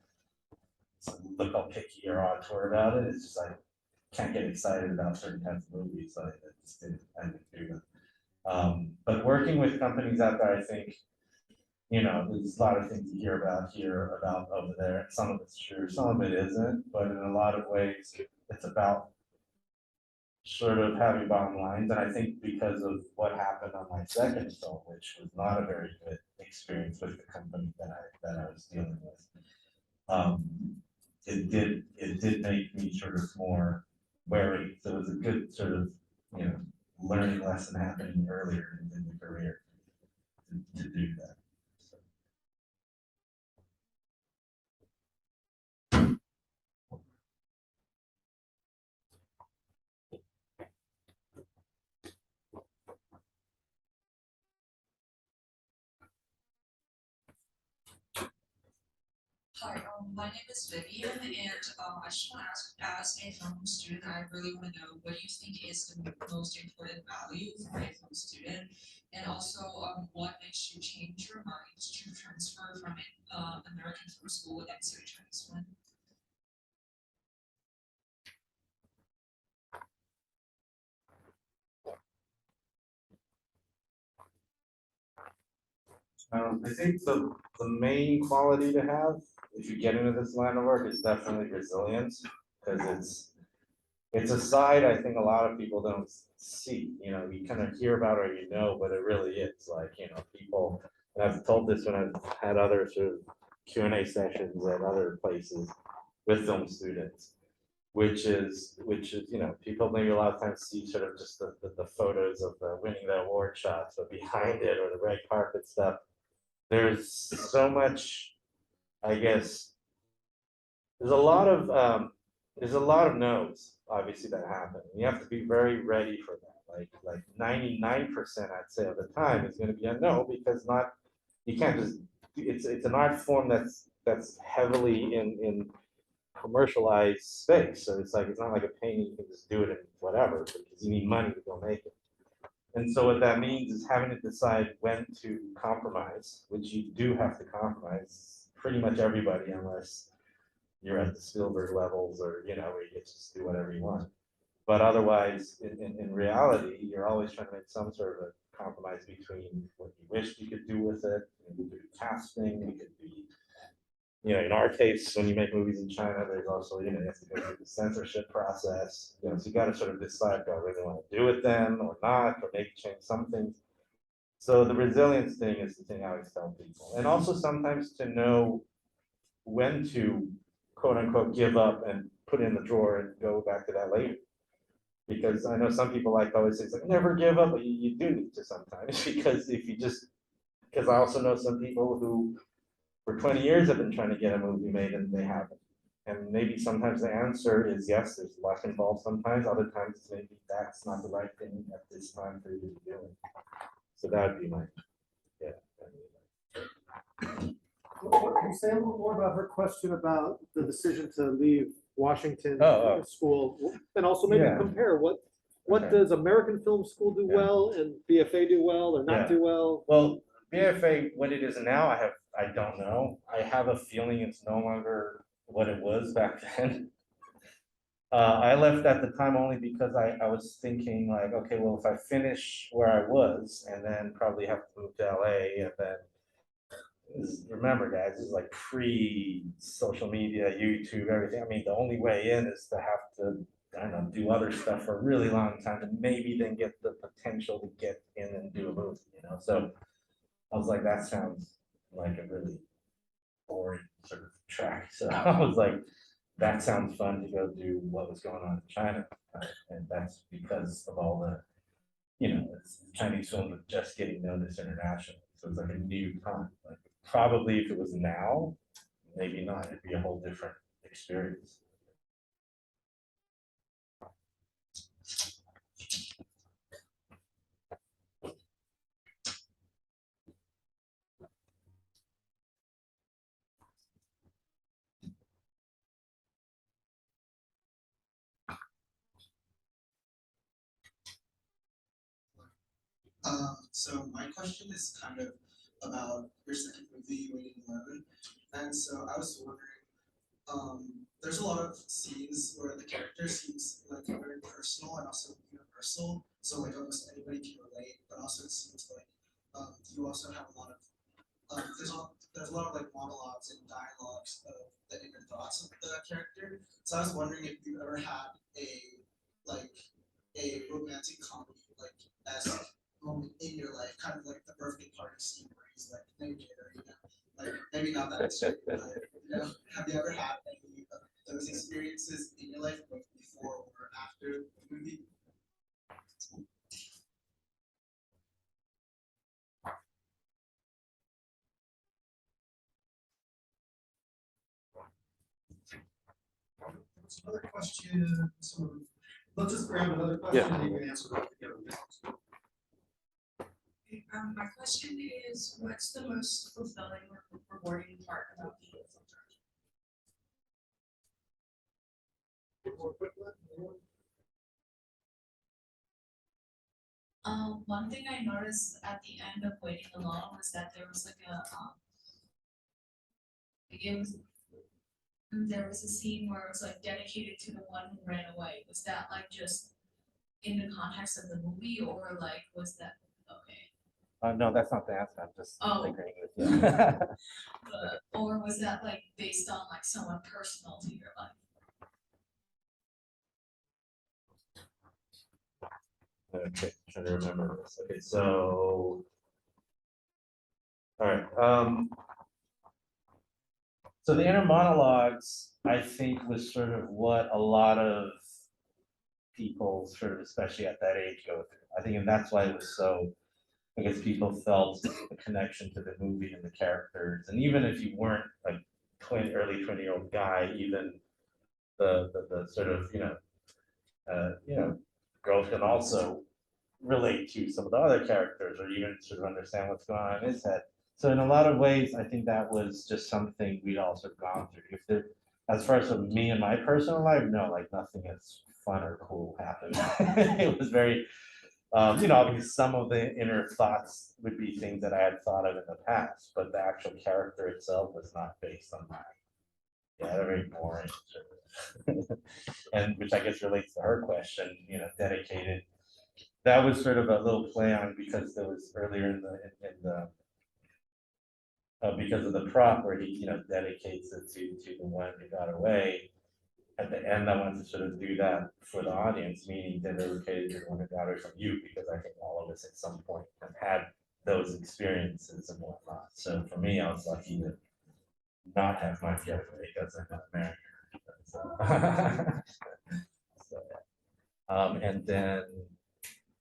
look how picky or auteur about it. It's just I can't get excited about certain kinds of movies. I just didn't do that. But working with companies out there, I think, there's a lot of things you hear about here, about over there. Some of it's true, some of it isn't, but in a lot of ways, it's about sort of having bottom lines. And I think because of what happened on my second film, which was not a very good experience with the company that I was dealing with, it did make me sort of more wary. So it was a good sort of, learning lesson happening earlier in the career to do that. Hi, my name is Vivian, and I just want to ask, as a film student, I really want to know what do you think is the most important value for a film student, and also what makes you change your mind to transfer from an American film school into a Chinese one? I think the main quality to have if you get into this line of work is definitely resilience, because it's a side I think a lot of people don't see. You kind of hear about it or but it really is like, people, and I've told this when I've had other sort of Q&A sessions at other places with film students, which is, people maybe a lot of times see sort of just the photos of the winning the award shots, but behind it or the red carpet stuff, there's so much, I guess, there's a lot of no's obviously that happen. You have to be very ready for that. Like 99% I'd say of the time is going to be a no, because you can't just, it's an art form that's heavily in commercialized space. So it's not like a painting, you can just do it and whatever, because you need money to go make it. And so what that means is having to decide when to compromise, which you do have to compromise, pretty much everybody, unless you're at the Spielberg levels or, where you get to just do whatever you want. But otherwise, in reality, you're always trying to make some sort of a compromise between what you wish you could do with it. It could be casting, it could be, in our case, when you make movies in China, there's also, you have to go through the censorship process. So you got to sort of decide, do I really want to do it then or not, or maybe change some things. So the resilience thing is the thing I always tell people. And also sometimes to know when to, quote unquote, give up and put it in the drawer and go back to that later. Because I know some people always say, it's like, never give up, but you do need to sometimes, because because I also know some people who for 20 years have been trying to get a movie made and they haven't. And maybe sometimes the answer is yes, there's luck involved sometimes, other times maybe that's not the right thing at this time for you to be doing. So that would be my, yeah. Can you say a little more about her question about the decision to leave Washington school, and also maybe compare what does American film school do well and BFA do well or not do well? Well, BFA, what it is now, I don't know. I have a feeling it's no longer what it was back then. I left at the time only because I was thinking like, okay, well, if I finish where I was and then probably have to move to LA, and then remember guys, this is like pre-social media, YouTube, everything. I mean, the only way in is to have to, I don't know, do other stuff for a really long time and maybe then get the potential to get in and do a movie, So I was like, that sounds like a really boring sort of track. So I was like, that sounds fun to go do what was going on in China. And that's because of all the, Chinese films were just getting noticed internationally. So it's like a new time. Like probably if it was now, maybe not. It'd be a whole different experience. So my question is kind of about your second movie, Waiting Alone. And so I was wondering, there's a lot of scenes where the character seems like very personal and also universal. So like almost anybody can relate, but also it seems like you also have a lot of there's a lot of like monologues and dialogues of the inner thoughts of the character. So I was wondering if you ever had like a romantic comedy like as moment in your life, kind of like the birthday party scene where he's like naked, or like maybe not that extreme, but have you ever had any of those experiences in your life, like before or after the movie? Another question, sort of, let's just grab another question and you can answer that together. My question is, what's the most fulfilling or rewarding part about being a film director? One thing I noticed at the end of Waiting Alone was that there was like there was a scene where it was like dedicated to the one who ran away. Was that like just in the context of the movie, or like was that okay? No, that's not the answer. I'm just Oh. agreeing with you. Or was that like based on like someone personal to your life? Okay, trying to remember this. Okay, so, all right. So the inner monologues, I think, was sort of what a lot of people, sort of, especially at that age, go through. I think, and that's why it was so. I guess people felt the connection to the movie and the characters, and even if you weren't like early 20-year-old guy, even the sort of girls can also relate to some of the other characters, or even sort of understand what's going on in his head. So in a lot of ways, I think that was just something we'd also gone through. If there, as far as me and my personal life, no, like nothing as fun or cool happened. It was very, obviously some of the inner thoughts would be things that I had thought of in the past, but the actual character itself was not based on mine. Yeah, they're very boring. Sort of. And which I guess relates to her question, dedicated. That was sort of a little play on because there was earlier in the because of the prop where he dedicates it to the one who got away. At the end, I wanted to sort of do that for the audience, meaning dedicated to the one who got away from you, because I think all of us at some point have had those experiences and whatnot. So for me, I was lucky to not have my get away because I'm not married. So, and then,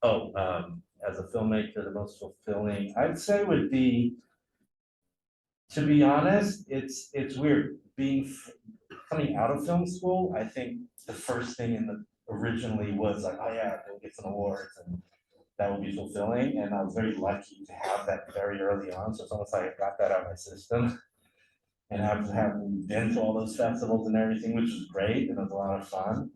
as a filmmaker, the most fulfilling, I'd say would be, to be honest, it's weird coming out of film school. I think the first thing originally was like, oh yeah, we'll get some awards and that will be fulfilling. And I was very lucky to have that very early on. So it's almost like I got that out of my system. And after having been to all those festivals and everything, which was great, and it was a lot of fun.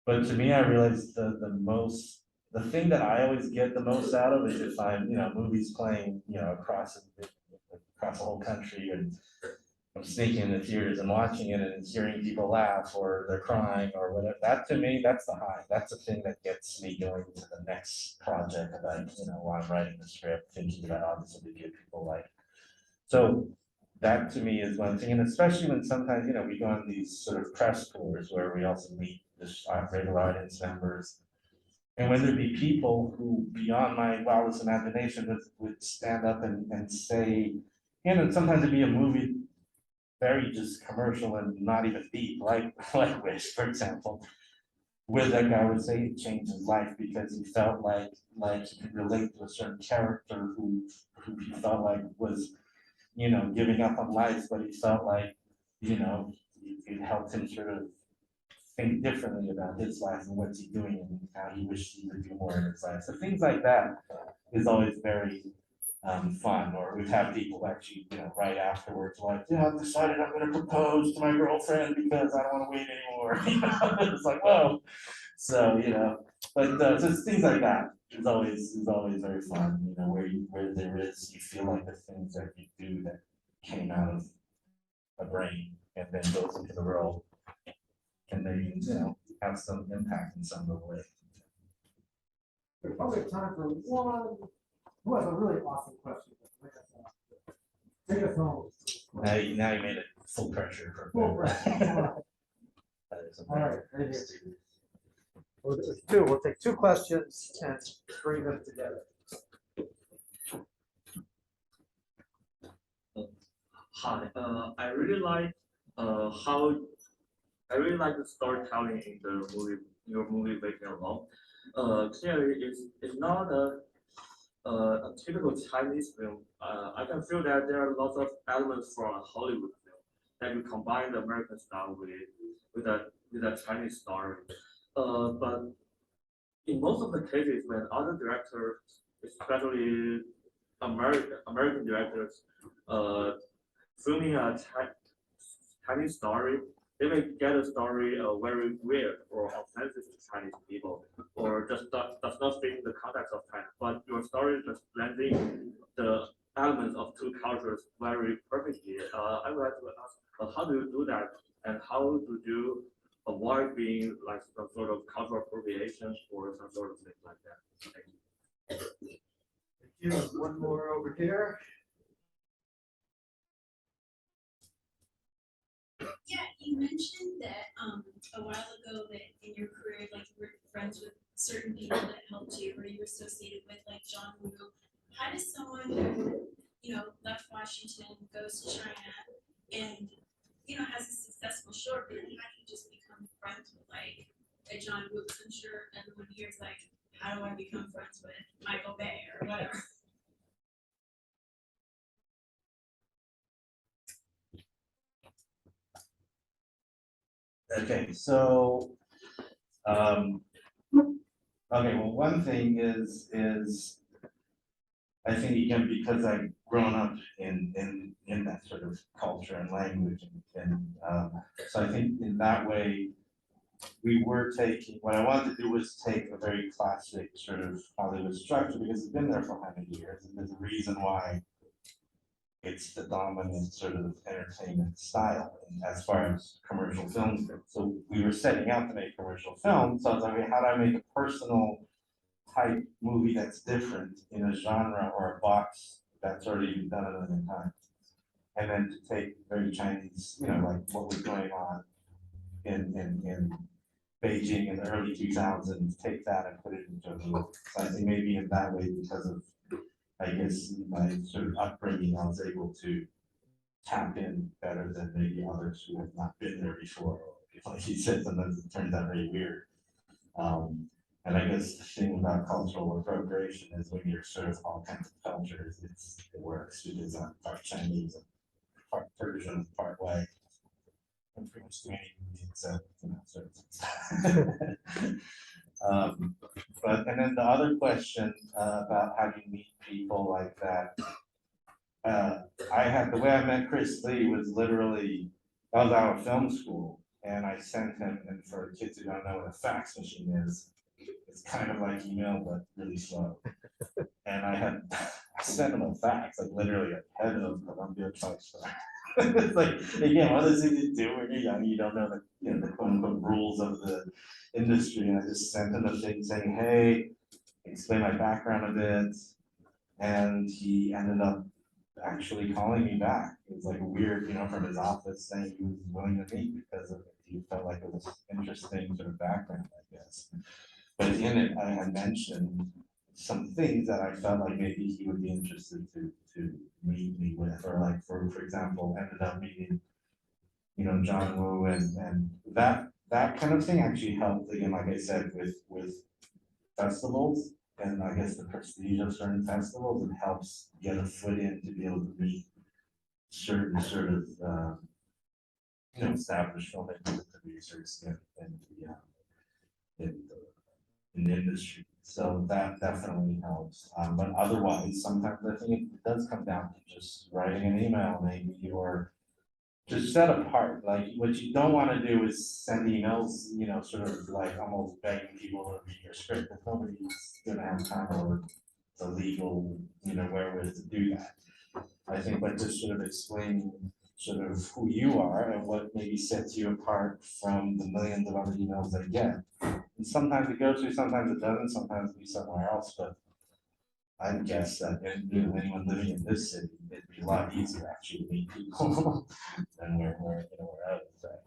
But to me, I realized the thing that I always get the most out of is if I'm, movies playing, across the whole country, and I'm sneaking in the theaters and watching it and hearing people laugh or they're crying or whatever. That to me, that's the high. That's the thing that gets me going to the next project that while I'm writing the script, thinking about obviously the good people like. So that to me is one thing, and especially when sometimes we go on these sort of press tours where we also meet just regular audience members, and when there be people who beyond my wildest imagination would stand up and say, sometimes it'd be a movie very just commercial and not even deep, like Wish, for example, where that guy would say it changed his life because he felt like he could relate to a certain character who he felt like was giving up on life, but he felt like, it helped him sort of think differently about his life and what's he doing and how he wished he would do more in his life. So things like that is always very fun. Or we've had people actually, right afterwards, like, yeah, I've decided I'm going to propose to my girlfriend because I don't want to wait anymore. It's like, whoa. So, But just things like that is always very fun, you know, where there is, you feel like the things that you do that came out of a brain and then goes into the world can maybe, you know, have some impact in some little way. There's probably time for one, who has a really awesome question. Take us home. Now you made it full pressure for. Full pressure. All right, right here. We'll take two questions and bring them together. Hi, I really like the storytelling in the movie, your movie Making Along. Clearly, it's not a typical Chinese film. I can feel that there are lots of elements from a Hollywood film that you combine the American style with a Chinese story. But in most of the cases, when other directors, especially American directors, filming a Chinese story, they may get a story very weird or offensive to Chinese people, or just does not fit the context of China. But your story just blending the elements of two cultures very perfectly. I would like to ask, how do you do that, and how do you avoid being like some sort of cultural appropriation or some sort of thing like that? Thank you. Thank you. One more over here. Yeah, you mentioned that a while ago that in your career, like you were friends with certain people that helped you, or you were associated with, like John Woo. How does someone who, left Washington, goes to China, and has a successful short film, how do you just become friends with like a John Woo? I'm sure everyone here is like, how do I become friends with Michael Bay or whatever? Okay, so, okay, well, one thing is I think again, because I've grown up in that sort of culture and language so I think in that way, we were taking, what I wanted to do was take a very classic sort of Hollywood structure because it's been there for 100 years, and there's a reason why it's the dominant sort of entertainment style as far as commercial films go. So we were setting out to make commercial films, so I was like, how do I make a personal type movie that's different in a genre or a box that's already been done a million times? And then to take very Chinese, like what was going on in Beijing in the early 2000s, take that and put it into a movie. So I think maybe in that way, because of, I guess, my sort of upbringing, I was able to tap in better than maybe others who have not been there before. Like you said, sometimes it turns out very weird. And I guess the thing about cultural appropriation is when you're sort of all kinds of cultures, it works because I'm part Chinese and part Persian, part white. I'm pretty much doing anything except, but and then the other question about how do you meet people like that? The way I met Chris Lee was literally, I was out of film school and I sent him, and for kids who don't know what a fax machine is, it's kind of like email but really slow. And I sent him a fax, like literally ahead of Columbia Truck Store. It's like, again, one of those things you do when you're young, you don't know the quote unquote rules of the industry. And I just sent him a thing saying, hey, explain my background a bit. And he ended up actually calling me back. It was like weird, from his office saying he was willing to meet because he felt like it was interesting sort of background, I guess. But in it, I had mentioned some things that I felt like maybe he would be interested to meet me with, or like for example, ended up meeting, John Woo, and that kind of thing actually helped again, like I said, with festivals, and I guess the prestige of certain festivals, it helps get a foot in to be able to meet certain sort of established filmmakers, producers in the industry. So that definitely helps. But otherwise, sometimes I think it does come down to just writing an email, maybe, or just set apart, like, what you don't wanna do is send emails, sort of like almost begging people to read your script, but nobody's gonna have time or the legal, wherewith to do that. I think, but just sort of explaining sort of who you are and what maybe sets you apart from the millions of other emails that you get. And sometimes it goes through, sometimes it doesn't, sometimes it'll be somewhere else, but I guess that anyone living in this city, it'd be a lot easier actually to meet people than we're out of that.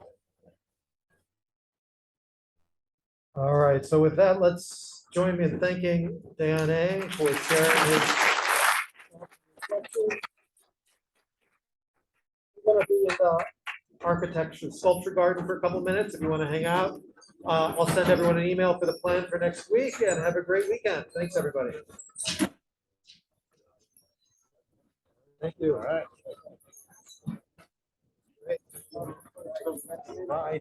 All right, so with that, let's join me in thanking Dayyan Eng for sharing his. We're gonna be in the architecture sculpture garden for a couple minutes if you want to hang out. I'll send everyone an email for the plan for next week and have a great weekend. Thanks, everybody. Thank you. All right. Great. Bye.